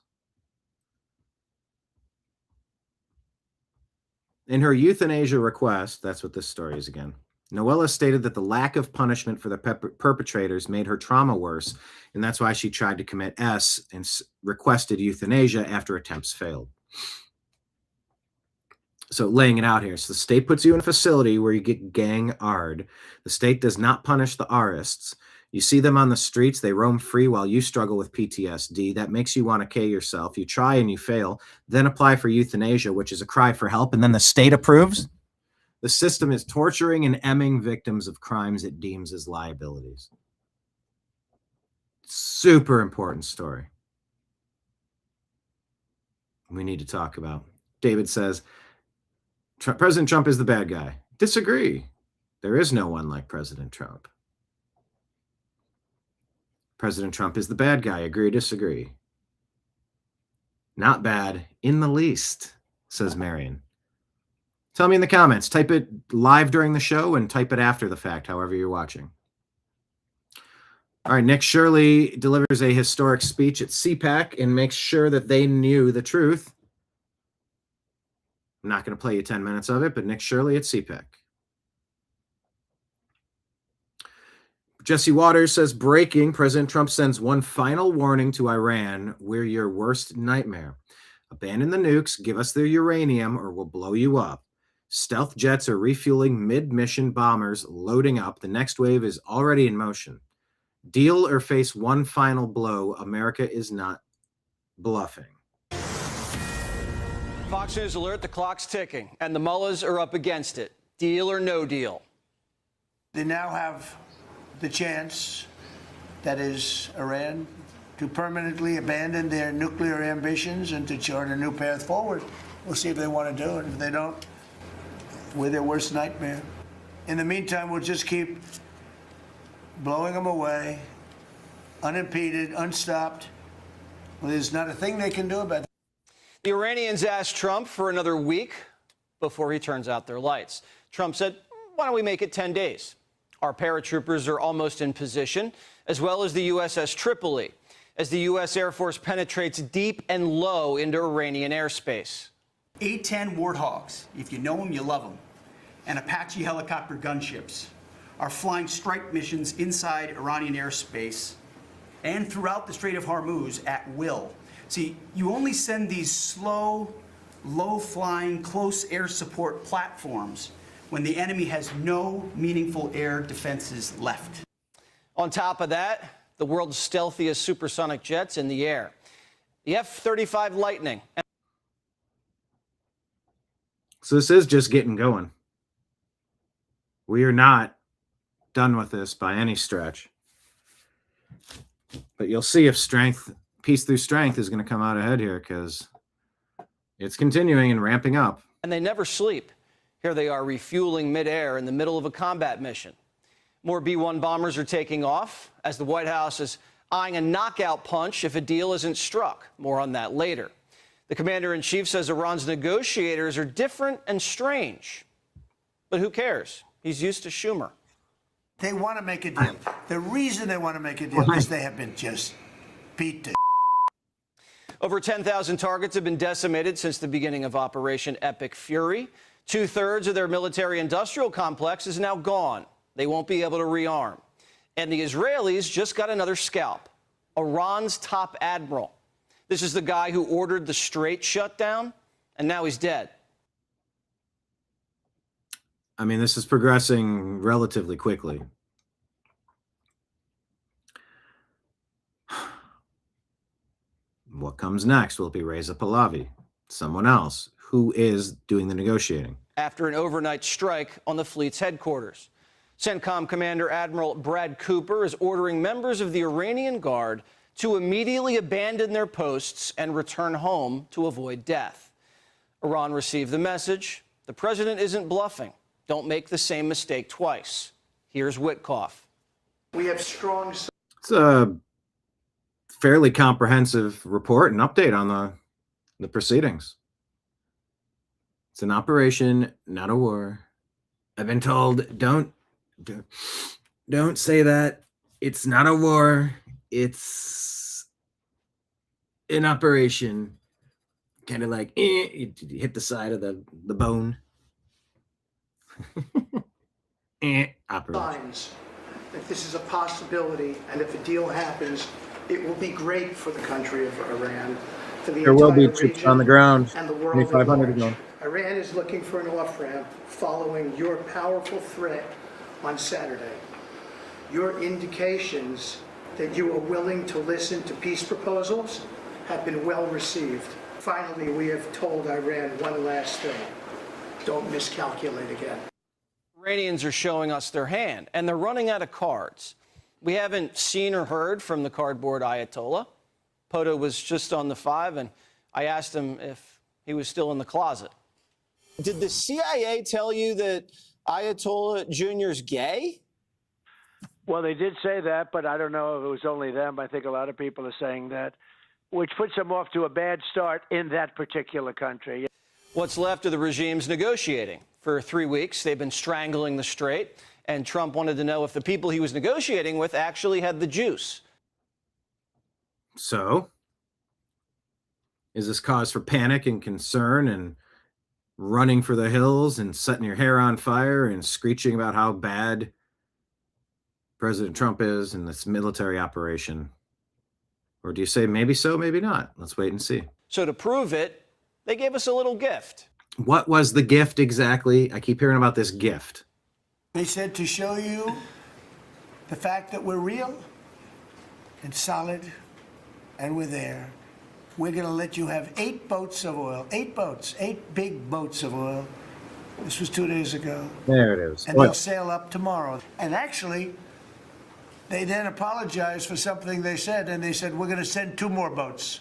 Speaker 1: In her euthanasia request, that's what this story is again, Noella stated that the lack of punishment for the perpetrators made her trauma worse, and that's why she tried to commit S and requested euthanasia after attempts failed. So laying it out here. So the state puts you in a facility where you get gang-ard. The state does not punish the arists. You see them on the streets. They roam free while you struggle with PTSD. That makes you want to kill yourself. You try and you fail. Then apply for euthanasia, which is a cry for help. And then the state approves. The system is torturing and emming victims of crimes it deems as liabilities. Super important story. We need to talk about. David says, President Trump is the bad guy. Disagree. There is no one like President Trump. President Trump is the bad guy. Agree, disagree. Not bad in the least, says Marion. Tell me in the comments. Type it live during the show and type it after the fact, however you're watching. All right, Nick Shirley delivers a historic speech at CPAC and makes sure that they knew the truth. I'm not going to play you 10 minutes of it, but Nick Shirley at CPAC. Jesse Waters says, breaking, President Trump sends one final warning to Iran. We're your worst nightmare. Abandon the nukes, give us their uranium, or we'll blow you up. Stealth jets are refueling mid-mission bombers loading up. The next wave is already in motion. Deal or face one final blow. America is not bluffing.
Speaker 17: Fox News alert, the clock's ticking, and the mullahs are up against it. Deal or no deal?
Speaker 18: They now have the chance, that is Iran, to permanently abandon their nuclear ambitions and to chart a new path forward. We'll see if they want to do it. If they don't, we're their worst nightmare. In the meantime, we'll just keep blowing them away, unimpeded, unstopped. Well, there's not a thing they can do about it.
Speaker 17: The Iranians asked Trump for another week before he turns out their lights. Trump said, why don't we make it 10 days? Our paratroopers are almost in position, as well as the USS Tripoli, as the U.S. Air Force penetrates deep and low into Iranian airspace.
Speaker 19: A-10 Warthogs, if you know them, you love them, and Apache helicopter gunships are flying strike missions inside Iranian airspace and throughout the Strait of Hormuz at will. See, you only send these slow, low-flying, close air support platforms when the enemy has no meaningful air defenses left.
Speaker 17: On top of that, the world's stealthiest supersonic jets in the air. The F-35 Lightning.
Speaker 1: So this is just getting going. We are not done with this by any stretch. But you'll see if peace through strength is going to come out ahead here, because it's continuing and ramping up.
Speaker 17: And they never sleep. Here they are refueling midair in the middle of a combat mission. More B-1 bombers are taking off as the White House is eyeing a knockout punch if a deal isn't struck. More on that later. The commander-in-chief says Iran's negotiators are different and strange. But who cares? He's used to Schumer.
Speaker 18: They want to make a deal. The reason they want to make a deal is they have been just beat to.
Speaker 17: Over 10,000 targets have been decimated since the beginning of Operation Epic Fury. 2/3 of their military-industrial complex is now gone. They won't be able to rearm. And the Israelis just got another scalp, Iran's top admiral. This is the guy who ordered the Strait shutdown, and now he's dead.
Speaker 1: I mean, this is progressing relatively quickly. What comes next? Will it be Reza Pahlavi, someone else? Who is doing the negotiating?
Speaker 17: After an overnight strike on the fleet's headquarters. CENTCOM Commander Admiral Brad Cooper is ordering members of the Iranian Guard to immediately abandon their posts and return home to avoid death. Iran received the message. The president isn't bluffing. Don't make the same mistake twice. Here's Witkoff.
Speaker 18: We have strong.
Speaker 1: It's a fairly comprehensive report and update on the proceedings. It's an operation, not a war. I've been told, don't say that. It's not a war. It's an operation. Kind of like you hit the side of the bone.
Speaker 18: signs that this is a possibility, and if a deal happens, it will be great for the country of Iran, for the
Speaker 1: There will be
Speaker 18: entire
Speaker 1: troops
Speaker 18: region
Speaker 1: on the ground.
Speaker 18: and the world at
Speaker 1: 2,500
Speaker 18: large.
Speaker 1: ago.
Speaker 18: Iran is looking for an off-ramp following your powerful threat on Saturday. Your indications that you are willing to listen to peace proposals have been well received. Finally, we have told Iran one last thing. Don't miscalculate again.
Speaker 17: Iranians are showing us their hand, and they're running out of cards. We haven't seen or heard from the cardboard Ayatollah. Poto was just on the 5, and I asked him if he was still in the closet. Did the CIA tell you that Ayatollah Jr.'s gay?
Speaker 20: Well, they did say that, but I don't know if it was only them. I think a lot of people are saying that, which puts them off to a bad start in that particular country.
Speaker 17: What's left of the regime's negotiating. For 3 weeks, they've been strangling the strait, and Trump wanted to know if the people he was negotiating with actually had the juice.
Speaker 1: So, is this cause for panic and concern and running for the hills and setting your hair on fire and screeching about how bad President Trump is in this military operation? Or do you say maybe so, maybe not? Let's wait and see.
Speaker 17: So to prove it, they gave us a little gift.
Speaker 1: What was the gift exactly? I keep hearing about this gift.
Speaker 18: They said to show you the fact that we're real and solid and we're there. We're going to let you have 8 boats of oil, 8 boats, 8 big boats of oil. This was 2 days ago.
Speaker 1: There it is.
Speaker 18: And they'll sail up tomorrow. And actually, they then apologized for something they said, and they said, we're going to send 2 more boats.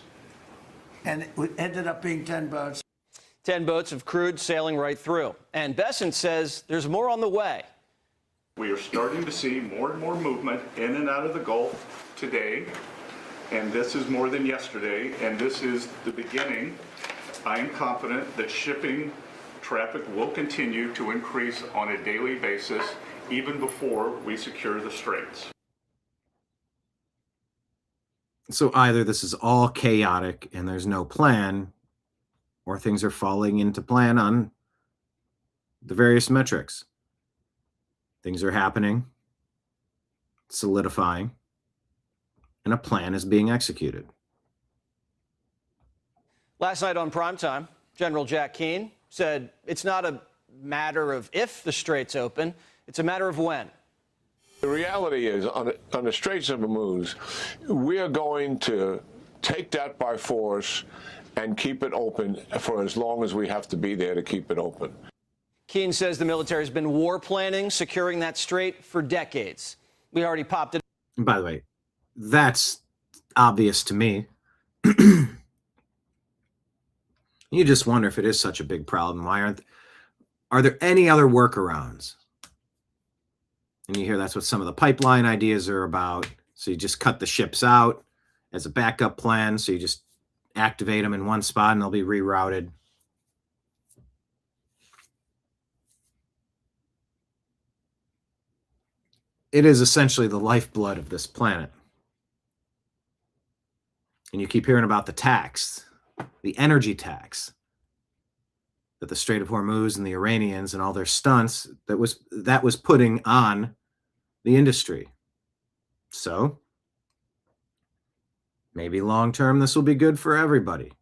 Speaker 18: And it ended up being 10 boats.
Speaker 17: 10 boats of crude sailing right through. And Bessent says there's more on the way.
Speaker 21: We are starting to see more and more movement in and out of the Gulf today, and this is more than yesterday, and this is the beginning. I am confident that shipping traffic will continue to increase on a daily basis, even before we secure the straits.
Speaker 1: So either this is all chaotic and there's no plan, or things are falling into plan on the various metrics. Things are happening, solidifying, and a plan is being executed.
Speaker 17: Last night on primetime, General Jack Keane said it's not a matter of if the straits open, it's a matter of when.
Speaker 22: The reality is, on the Straits of Hormuz, we are going to take that by force and keep it open for as long as we have to be there to keep it open.
Speaker 17: Keane says the military has been war planning, securing that strait for decades. We already popped it.
Speaker 1: And by the way, that's obvious to me. You just wonder if it is such a big problem. Are there any other workarounds? And you hear that's what some of the pipeline ideas are about. So you just cut the ships out as a backup plan. So you just activate them in one spot and they'll be rerouted. It is essentially the lifeblood of this planet. And you keep hearing about the tax, the energy tax that the Strait of Hormuz and the Iranians and all their stunts that was putting on the industry. So maybe long term this will be good for everybody.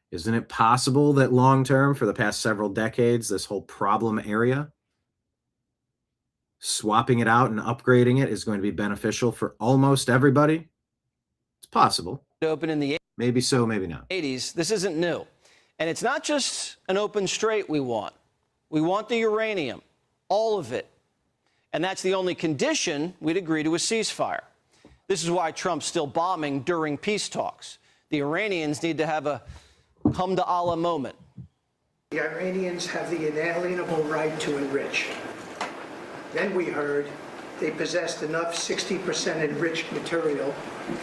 Speaker 1: Isn't it possible that long term, for the past several decades, this whole problem area, swapping it out and upgrading it is going to be beneficial for almost everybody? It's possible.
Speaker 17: Open in the
Speaker 1: maybe so, maybe not.
Speaker 17: 80s. This isn't new. And it's not just an open strait we want. We want the uranium, all of it. And that's the only condition we'd agree to a ceasefire. This is why Trump's still bombing during peace talks. The Iranians need to have a come to Allah moment.
Speaker 18: The Iranians have the inalienable right to enrich. Then we heard they possessed enough 60% enriched material,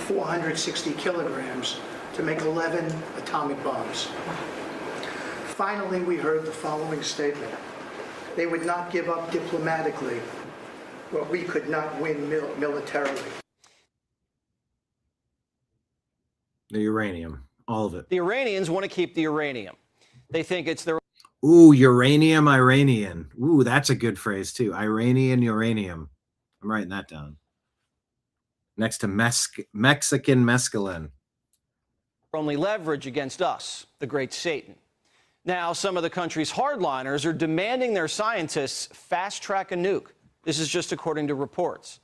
Speaker 18: 460 kilograms, to make 11 atomic bombs. Finally, we heard the following statement. They would not give up diplomatically what we could not win militarily.
Speaker 1: The uranium, all of it.
Speaker 17: The Iranians want to keep the uranium. They think it's their...
Speaker 1: Ooh, uranium, Iranian. Ooh, that's a good phrase too. Iranian uranium. I'm writing that down. Next to Mexican mescaline.
Speaker 17: Only leverage against us, the great Satan. Now, some of the country's hardliners are demanding their scientists fast-track a nuke. This is just according to reports.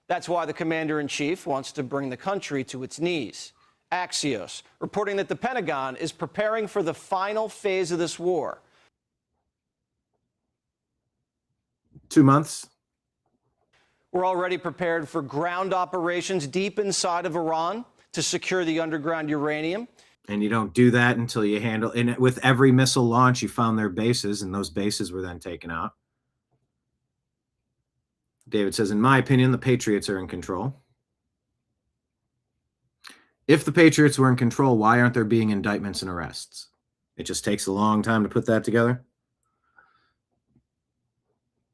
Speaker 17: That's why the commander-in-chief wants to bring the country to its knees. Axios reporting that the Pentagon is preparing for the final phase of this war.
Speaker 1: 2 months.
Speaker 17: We're already prepared for ground operations deep inside of Iran to secure the underground uranium.
Speaker 1: And you don't do that until you handle, and with every missile launch, you found their bases, and those bases were then taken out. David says, in my opinion, the Patriots are in control. If the Patriots were in control, why aren't there being indictments and arrests? It just takes a long time to put that together.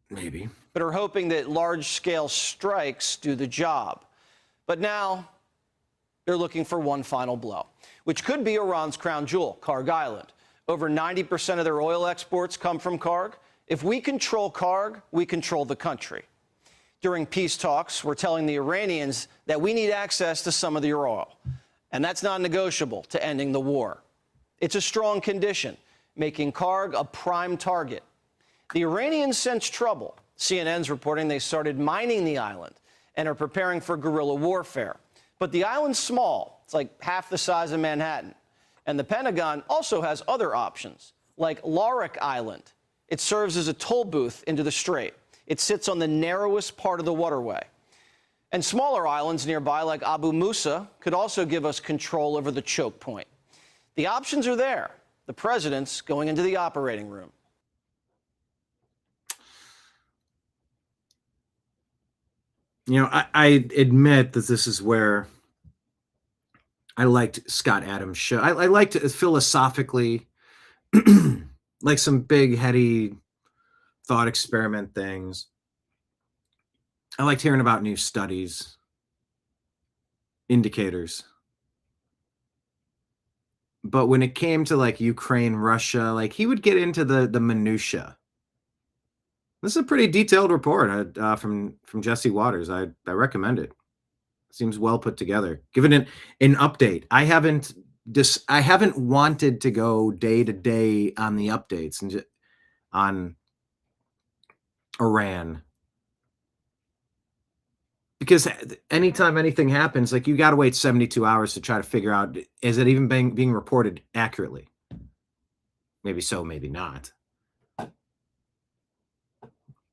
Speaker 1: Maybe.
Speaker 17: But are hoping that large-scale strikes do the job. But now they're looking for one final blow, which could be Iran's crown jewel, Karg Island. Over 90% of their oil exports come from Karg. If we control Karg, we control the country. During peace talks, we're telling the Iranians that we need access to some of their oil. And that's non-negotiable to ending the war. It's a strong condition, making Karg a prime target. The Iranians sense trouble. CNN's reporting they started mining the island and are preparing for guerrilla warfare. But the island's small. It's like half the size of Manhattan. And the Pentagon also has other options, like Larik Island. It serves as a toll booth into the strait. It sits on the narrowest part of the waterway. And smaller islands nearby, like Abu Musa, could also give us control over the choke point. The options are there. The president's going into the operating room.
Speaker 1: You know, I admit that this is where I liked Scott Adams' show. I liked it philosophically, like some big, heady thought experiment things. I liked hearing about new studies, indicators. But when it came to like Ukraine, Russia, like he would get into the minutia. This is a pretty detailed report from Jesse Waters. I recommend it. Seems well put together. Given an update, I haven't wanted to go day to day on the updates and on Iran, because anytime anything happens, like you got to wait 72 hours to try to figure out, is it even being reported accurately? Maybe so, maybe not.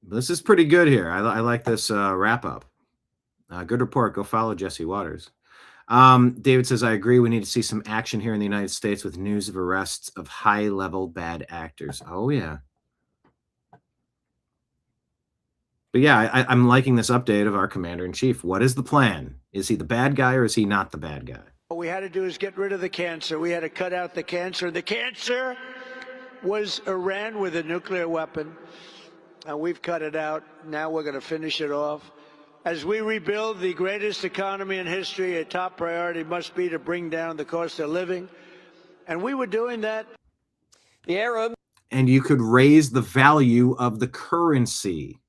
Speaker 1: This is pretty good here. I like this wrap up. Good report. Go follow Jesse Waters. David says, I agree. We need to see some action here in the United States with news of arrests of high-level bad actors. Oh, yeah. But yeah, I'm liking this update of our commander-in-chief. What is the plan? Is he the bad guy or is he not the bad guy?
Speaker 20: What we had to do is get rid of the cancer. We had to cut out the cancer. The cancer was Iran with a nuclear weapon. And we've cut it out. Now we're going to finish it off. As we rebuild the greatest economy in history, a top priority must be to bring down the cost of living. And we were doing that.
Speaker 17: The Arab.
Speaker 1: And you could raise the value of the currency.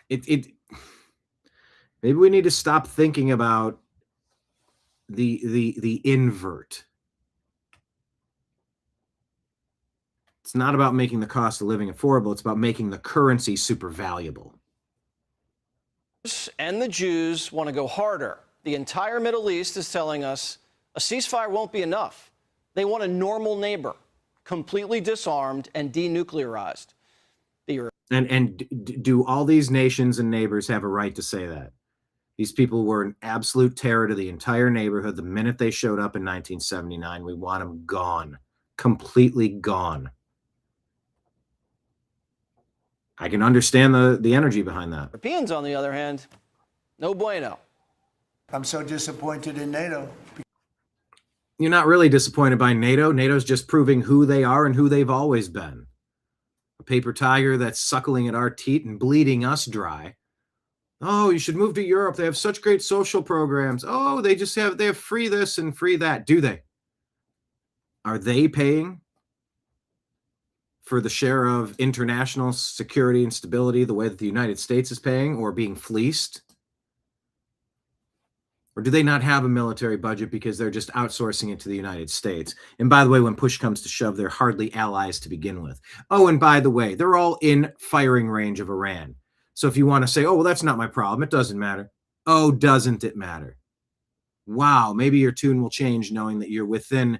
Speaker 1: Maybe we need to stop thinking about the invert. It's not about making the cost of living affordable. It's about making the currency super valuable.
Speaker 17: And the Jews want to go harder. The entire Middle East is telling us a ceasefire won't be enough. They want a normal neighbor, completely disarmed and denuclearized.
Speaker 1: And do all these nations and neighbors have a right to say that? These people were an absolute terror to the entire neighborhood the minute they showed up in 1979. We want them gone, completely gone. I can understand the energy behind that.
Speaker 17: Europeans, on the other hand, no bueno.
Speaker 18: I'm so disappointed in NATO.
Speaker 1: You're not really disappointed by NATO. NATO's just proving who they are and who they've always been. A paper tiger that's suckling at our teat and bleeding us dry. Oh, you should move to Europe. They have such great social programs. Oh, they have free this and free that. Do they? Are they paying for the share of international security and stability the way that the United States is paying, or being fleeced? Or do they not have a military budget because they're just outsourcing it to the United States? And by the way, when push comes to shove, they're hardly allies to begin with. Oh, and by the way, they're all in firing range of Iran. So if you want to say, oh, well, that's not my problem, it doesn't matter. Oh, doesn't it matter? Wow, maybe your tune will change knowing that you're within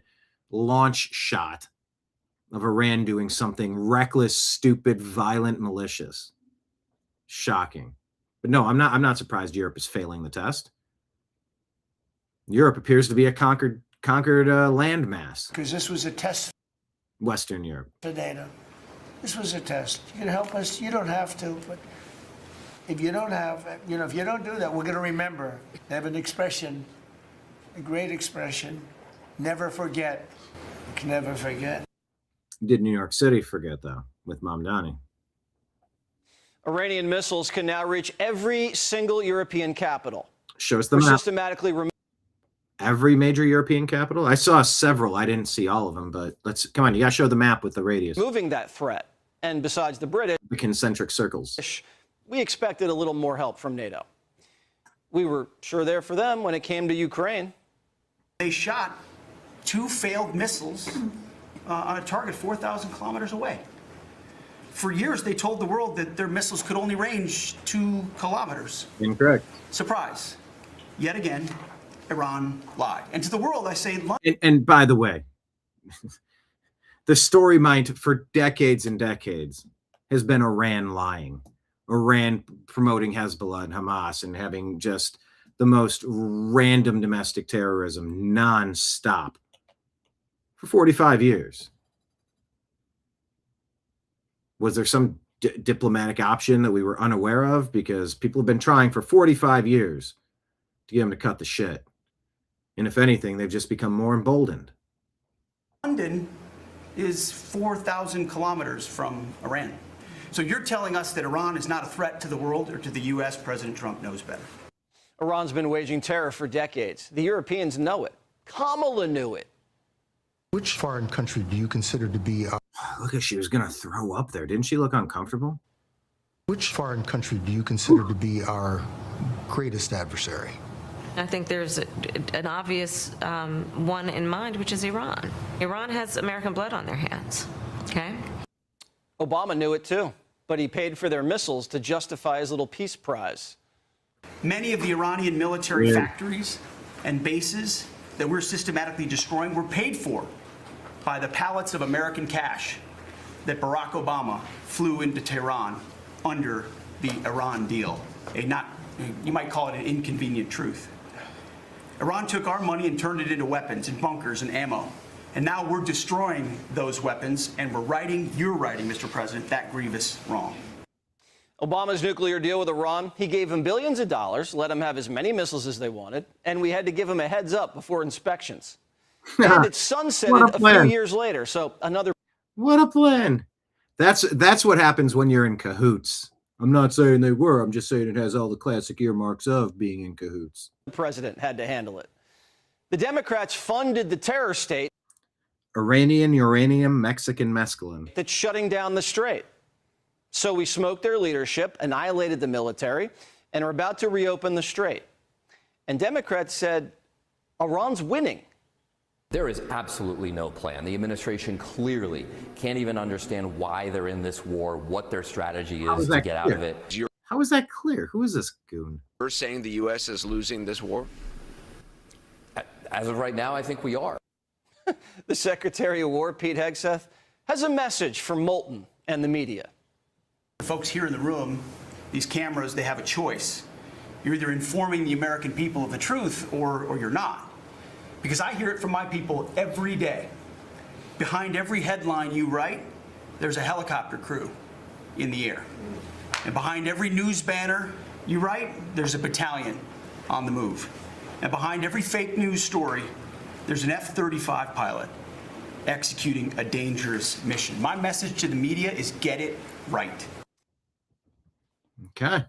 Speaker 1: launch shot of Iran doing something reckless, stupid, violent, malicious. Shocking. But no, I'm not surprised Europe is failing the test. Europe appears to be a conquered landmass.
Speaker 18: Because this was a test
Speaker 1: Western Europe.
Speaker 18: for NATO. This was a test. You can help us. You don't have to, but if you don't have, if you don't do that, we're going to remember. They have an expression, a great expression, never forget. You can never forget.
Speaker 1: Did New York City forget, though, with Mamdani?
Speaker 17: Iranian missiles can now reach every single European capital.
Speaker 1: Shows the
Speaker 17: We're
Speaker 1: map.
Speaker 17: systematically
Speaker 1: Every major European capital? I saw several. I didn't see all of them, but come on, you got to show the map with the radius.
Speaker 17: moving that threat. And besides the British,
Speaker 1: The concentric circles.
Speaker 17: we expected a little more help from NATO. We were sure there for them when it came to Ukraine.
Speaker 19: They shot 2 failed missiles on a target 4,000 kilometers away. For years, they told the world that their missiles could only range 2 kilometers.
Speaker 1: Incorrect.
Speaker 19: Surprise. Yet again, Iran lied. And to the world, I say,
Speaker 1: And by the way, the story mind for decades and decades has been Iran lying. Iran promoting Hezbollah and Hamas and having just the most random domestic terrorism nonstop for 45 years. Was there some diplomatic option that we were unaware of? Because people have been trying for 45 years to get them to cut the shit. And if anything, they've just become more emboldened.
Speaker 19: London is 4,000 kilometers from Iran. So you're telling us that Iran is not a threat to the world or to the U.S.? President Trump knows better.
Speaker 17: Iran's been waging terror for decades. The Europeans know it. Kamala knew it.
Speaker 4: Which foreign country do you consider to be
Speaker 1: Look, at she was going to throw up there. Didn't she look uncomfortable?
Speaker 4: which foreign country do you consider to be our greatest adversary?
Speaker 5: I think there's an obvious one in mind, which is Iran. Iran has American blood on their hands, okay?
Speaker 17: Obama knew it too, but he paid for their missiles to justify his little peace prize.
Speaker 19: Many of the Iranian military factories and bases that we're systematically destroying were paid for by the pallets of American cash that Barack Obama flew into Tehran under the Iran deal. You might call it an inconvenient truth. Iran took our money and turned it into weapons and bunkers and ammo. And now we're destroying those weapons, and you're righting, Mr. President, that grievous wrong.
Speaker 17: Obama's nuclear deal with Iran, he gave them billions of dollars, let them have as many missiles as they wanted, and we had to give them a heads up before inspections. And it sunsetted a few years later, so another...
Speaker 1: What a plan. That's what happens when you're in cahoots. I'm not saying they were. I'm just saying it has all the classic earmarks of being in cahoots.
Speaker 17: The president had to handle it. The Democrats funded the terror state.
Speaker 1: Iranian, uranium, Mexican mescaline.
Speaker 17: That's shutting down the strait. So we smoked their leadership, annihilated the military, and are about to reopen the strait. And Democrats said, Iran's winning.
Speaker 2: There is absolutely no plan. The administration clearly can't even understand why they're in this war, what their strategy is to get out of it.
Speaker 1: How is that clear? Who is this goon?
Speaker 23: You're saying the U.S. is losing this war?
Speaker 2: As of right now, I think we are.
Speaker 17: The Secretary of War, Pete Hegseth, has a message for Moulton and the media.
Speaker 19: The folks here in the room, these cameras, they have a choice. You're either informing the American people of the truth or you're not. Because I hear it from my people every day. Behind every headline you write, there's a helicopter crew in the air. And behind every news banner you write, there's a battalion on the move. And behind every fake news story, there's an F-35 pilot executing a dangerous mission. My message to the media is get it right.
Speaker 1: Okay.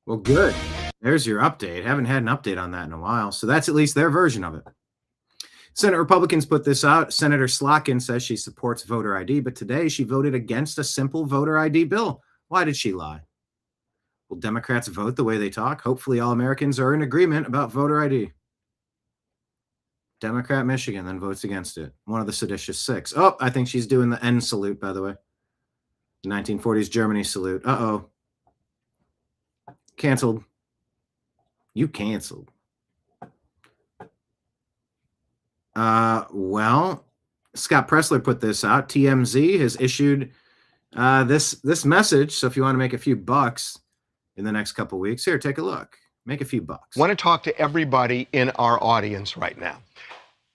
Speaker 1: Well, good. There's your update. Haven't had an update on that in a while. So that's at least their version of it. Senate Republicans put this out. Senator Slotkin says she supports voter ID, but today she voted against a simple voter ID bill. Why did she lie? Will Democrats vote the way they talk? Hopefully all Americans are in agreement about voter ID. Democrat Michigan then votes against it. One of the seditious six. Oh, I think she's doing the N salute, by the way. The 1940s Germany salute. Uh-oh. Canceled. You canceled. Well, Scott Pressler put this out. TMZ has issued this message. So if you want to make a few bucks in the next couple weeks, here, take a look. Make a few bucks.
Speaker 7: I want to talk to everybody in our audience right now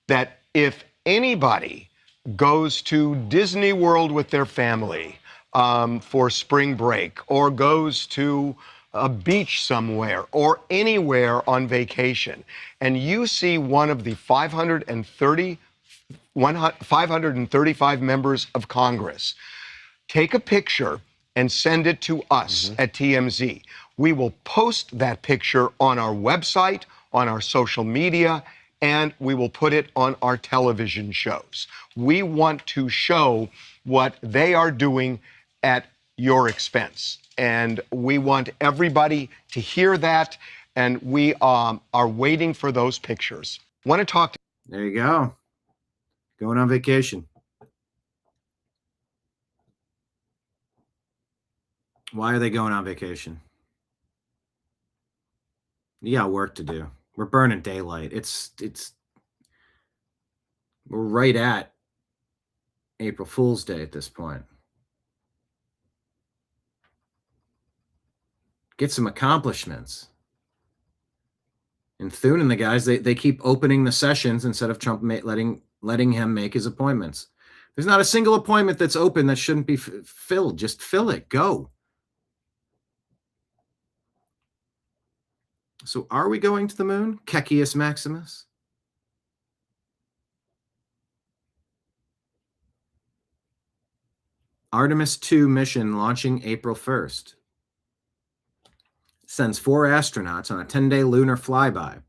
Speaker 7: that if anybody goes to Disney World with their family for spring break, or goes to a beach somewhere or anywhere on vacation, and you see one of the 535 members of Congress, take a picture and send it to us at TMZ. We will post that picture on our website, on our social media, and we will put it on our television shows. We want to show what they are doing at your expense. And we want everybody to hear that. And we are waiting for those pictures. Want to talk to—
Speaker 1: There you go. Going on vacation. Why are they going on vacation? You got work to do. We're burning daylight. We're right at April Fool's Day at this point. Get some accomplishments. And Thune and the guys, they keep opening the sessions instead of Trump letting him make his appointments. There's not a single appointment that's open that shouldn't be filled. Just fill it. Go. So are we going to the moon? Kecius Maximus? Artemis 2 mission launching April 1st. Sends 4 astronauts on a 10-day lunar flyby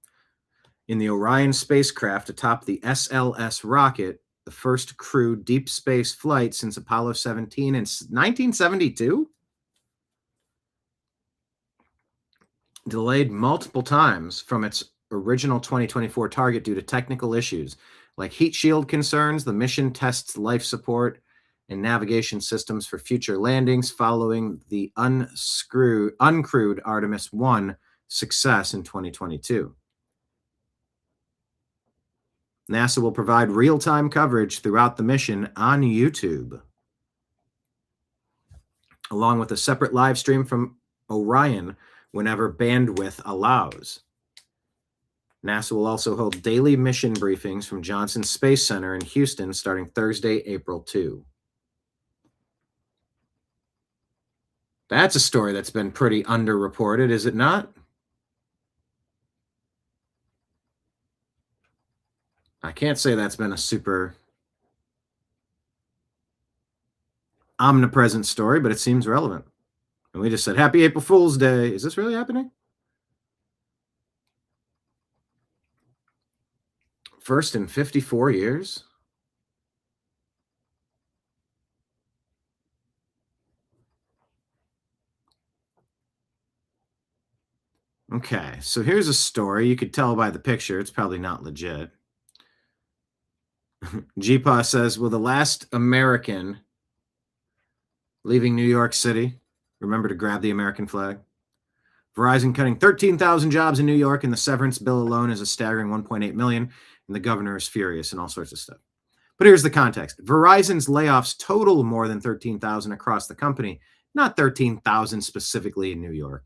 Speaker 1: in the Orion spacecraft atop the SLS rocket, the first crewed deep space flight since Apollo 17 in 1972? Delayed multiple times from its original 2024 target due to technical issues like heat shield concerns. The mission tests life support and navigation systems for future landings following the uncrewed Artemis 1 success in 2022. NASA will provide real-time coverage throughout the mission on YouTube, along with a separate live stream from Orion whenever bandwidth allows. NASA will also hold daily mission briefings from Johnson Space Center in Houston starting Thursday, April 2. That's a story that's been pretty underreported, is it not? I can't say that's been a super omnipresent story, but it seems relevant. And we just said, Happy April Fool's Day. Is this really happening? First in 54 years? Okay, so here's a story. You could tell by the picture. It's probably not legit. GPA says, will the last American leaving New York City remember to grab the American flag? Verizon cutting 13,000 jobs in New York, and the severance bill alone is a staggering 1.8 million, and the governor is furious and all sorts of stuff. But here's the context. Verizon's layoffs total more than 13,000 across the company, not 13,000 specifically in New York.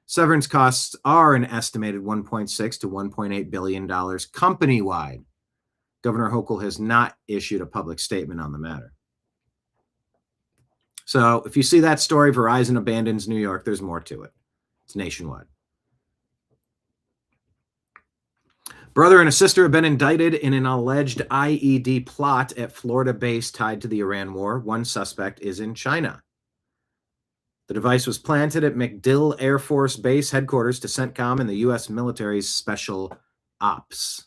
Speaker 1: Severance costs are an estimated $1.6 to $1.8 billion company-wide. Governor Hochul has not issued a public statement on the matter. So if you see that story, Verizon abandons New York, there's more to it. It's nationwide. Brother and a sister have been indicted in an alleged IED plot at Florida base tied to the Iran war. One suspect is in China. The device was planted at MacDill Air Force Base headquarters to CENTCOM and the U.S. military's special ops.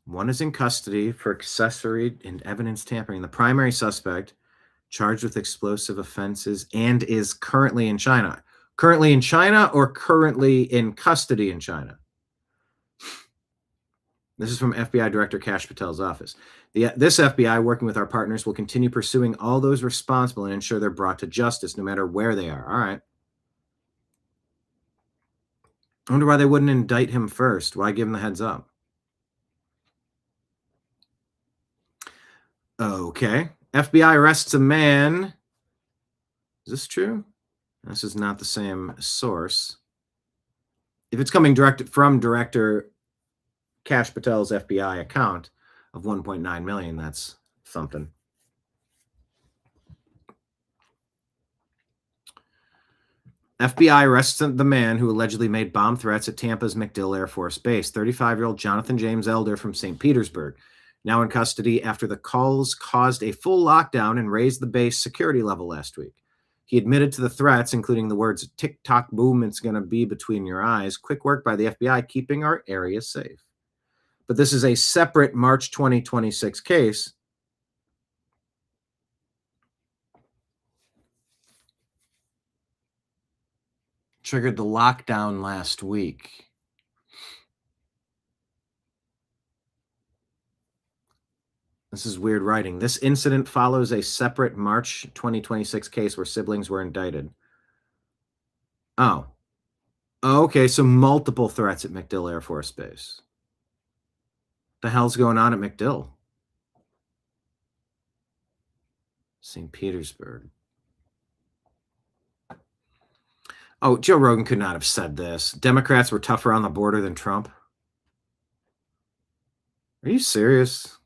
Speaker 1: One is in custody for accessory and evidence tampering. The primary suspect charged with explosive offenses and is currently in China. Currently in China or currently in custody in China? This is from FBI Director Kash Patel's office. This FBI, working with our partners, will continue pursuing all those responsible and ensure they're brought to justice no matter where they are. All right. I wonder why they wouldn't indict him first. Why give him the heads up? Okay. FBI arrests a man. Is this true? This is not the same source. If it's coming from Director Kash Patel's FBI account of 1.9 million, that's something. FBI arrests the man who allegedly made bomb threats at Tampa's MacDill Air Force Base. 35-year-old Jonathan James Elder from St. Petersburg, now in custody after the calls caused a full lockdown and raised the base security level last week. He admitted to the threats, including the words, "Tick-tock boom, it's going to be between your eyes." Quick work by the FBI keeping our area safe. But this is a separate March 2026 case. Triggered the lockdown last week. This is weird writing. This incident follows a separate March 2026 case where siblings were indicted. Oh, okay. So multiple threats at MacDill Air Force Base. The hell's going on at MacDill? St. Petersburg. Oh, Joe Rogan could not have said this. Democrats were tougher on the border than Trump. Are you serious?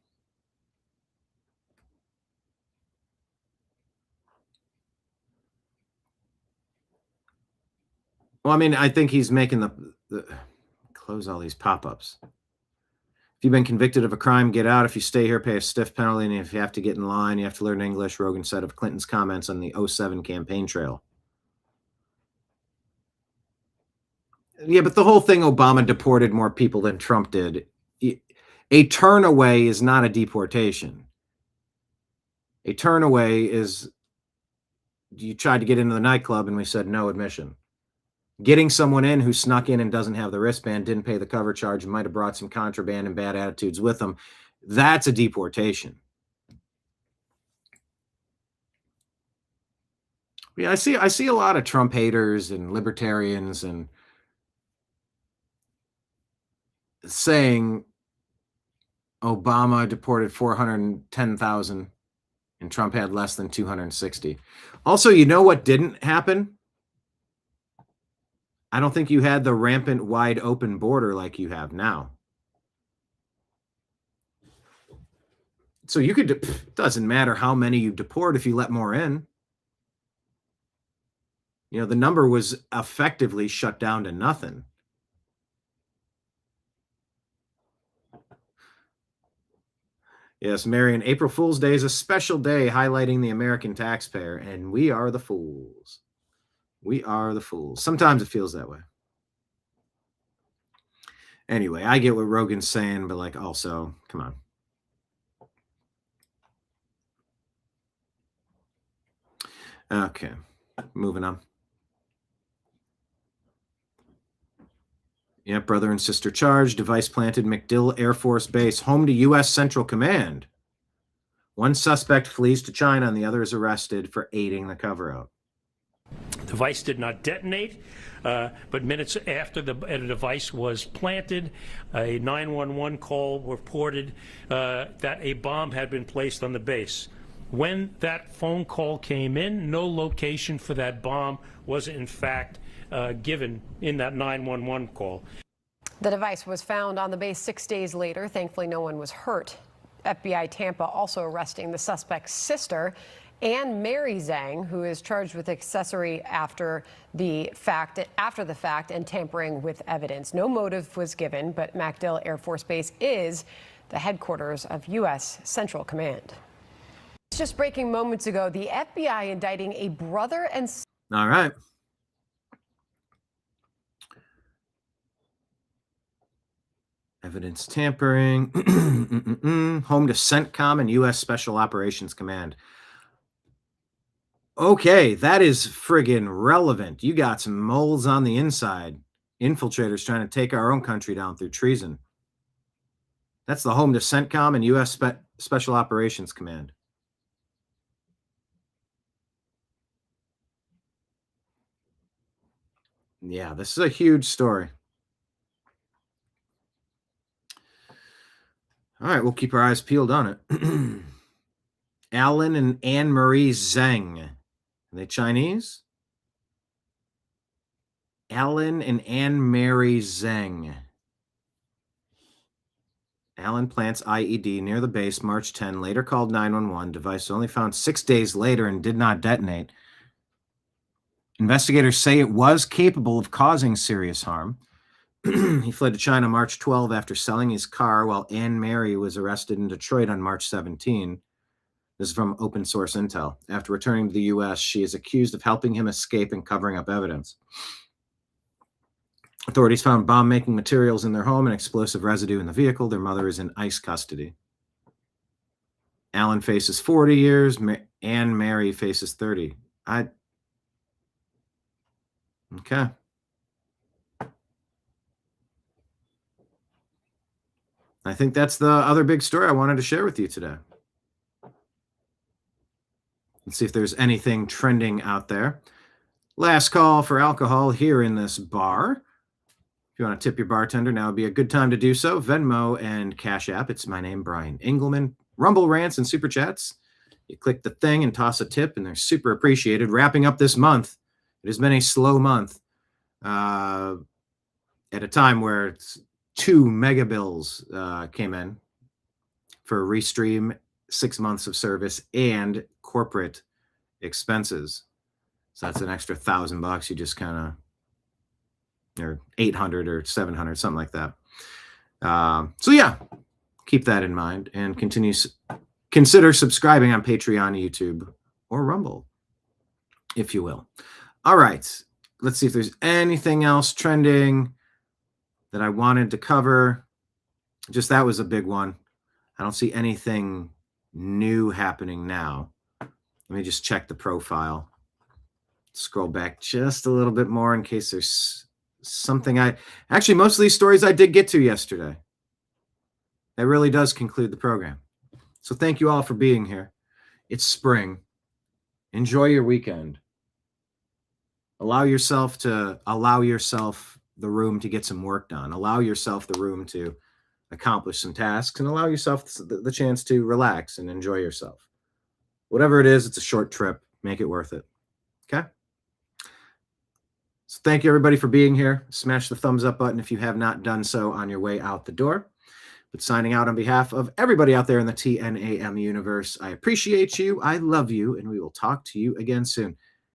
Speaker 1: Well, I mean, I think he's making the close all these pop-ups. If you've been convicted of a crime, get out. If you stay here, pay a stiff penalty. And if you have to get in line, you have to learn English, Rogan said of Clinton's comments on the 2007 campaign trail. Yeah, but the whole thing, Obama deported more people than Trump did. A turnaway is not a deportation. A turnaway is you tried to get into the nightclub and we said no admission. Getting someone in who snuck in and doesn't have the wristband, didn't pay the cover charge, and might have brought some contraband and bad attitudes with them, that's a deportation. Yeah, I see a lot of Trump haters and libertarians and saying Obama deported 410,000 and Trump had less than 260. Also, you know what didn't happen? I don't think you had the rampant wide open border like you have now. So you could, it doesn't matter how many you deport if you let more in. You know, the number was effectively shut down to nothing. Yes, Marion, April Fool's Day is a special day highlighting the American taxpayer, and we are the fools. We are the fools. Sometimes it feels that way. Anyway, I get what Rogan's saying, but like also, come on. Okay, moving on. Yep, brother and sister charged. Device planted MacDill Air Force Base, home to U.S. Central Command. One suspect flees to China and the other is arrested for aiding the cover-out.
Speaker 6: The device did not detonate, but minutes after the device was planted, a 911 call reported that a bomb had been placed on the base. When that phone call came in, no location for that bomb was in fact given in that 911 call.
Speaker 8: The device was found on the base 6 days later. Thankfully, no one was hurt. FBI Tampa also arresting the suspect's sister, Anne Mary Zhang, who is charged with accessory after the fact and tampering with evidence. No motive was given, but MacDill Air Force Base is the headquarters of U.S. Central Command. Just breaking moments ago, the FBI indicting a brother and...
Speaker 1: All right. Evidence tampering. Home to CENTCOM and U.S. Special Operations Command. Okay, that is friggin' relevant. You got some moles on the inside. Infiltrators trying to take our own country down through treason. That's the home to CENTCOM and U.S. Special Operations Command. Yeah, this is a huge story. All right, we'll keep our eyes peeled on it. Alan and Anne-Marie Zheng. Are they Chinese? Alan and Anne-Marie Zheng. Alan plants IED near the base March 10, later called 911. Device only found 6 days later and did not detonate. Investigators say it was capable of causing serious harm. He fled to China March 12 after selling his car, while Anne-Marie was arrested in Detroit on March 17. This is from open source intel. After returning to the U.S., she is accused of helping him escape and covering up evidence. Authorities found bomb-making materials in their home and explosive residue in the vehicle. Their mother is in ICE custody. Alan faces 40 years. Anne-Marie faces 30. Okay. I think that's the other big story I wanted to share with you today. Let's see if there's anything trending out there. Last call for alcohol here in this bar. If you want to tip your bartender, now would be a good time to do so. Venmo and Cash App. It's my name, Brian Engelman. Rumble rants and super chats. You click the thing and toss a tip, and they're super appreciated. Wrapping up this month. It has been a slow month. At a time where 2 mega bills came in for Restream, 6 months of service, and corporate expenses. So that's an extra $1,000 you just kind of, or 800 or 700, something like that. So yeah, keep that in mind and consider subscribing on Patreon, YouTube, or Rumble, if you will. All right, let's see if there's anything else trending that I wanted to cover. Just that was a big one. I don't see anything new happening now. Let me just check the profile. Scroll back just a little bit more in case there's something actually, most of these stories I did get to yesterday. That really does conclude the program. So thank you all for being here. It's spring. Enjoy your weekend. Allow yourself the room to get some work done. Allow yourself the room to accomplish some tasks, and allow yourself the chance to relax and enjoy yourself. Whatever it is, it's a short trip. Make it worth it. Okay? So thank you, everybody, for being here. Smash the thumbs up button if you have not done so on your way out the door. But signing out on behalf of everybody out there in the TNAM universe, I appreciate you. I love you, and we will talk to you again soon.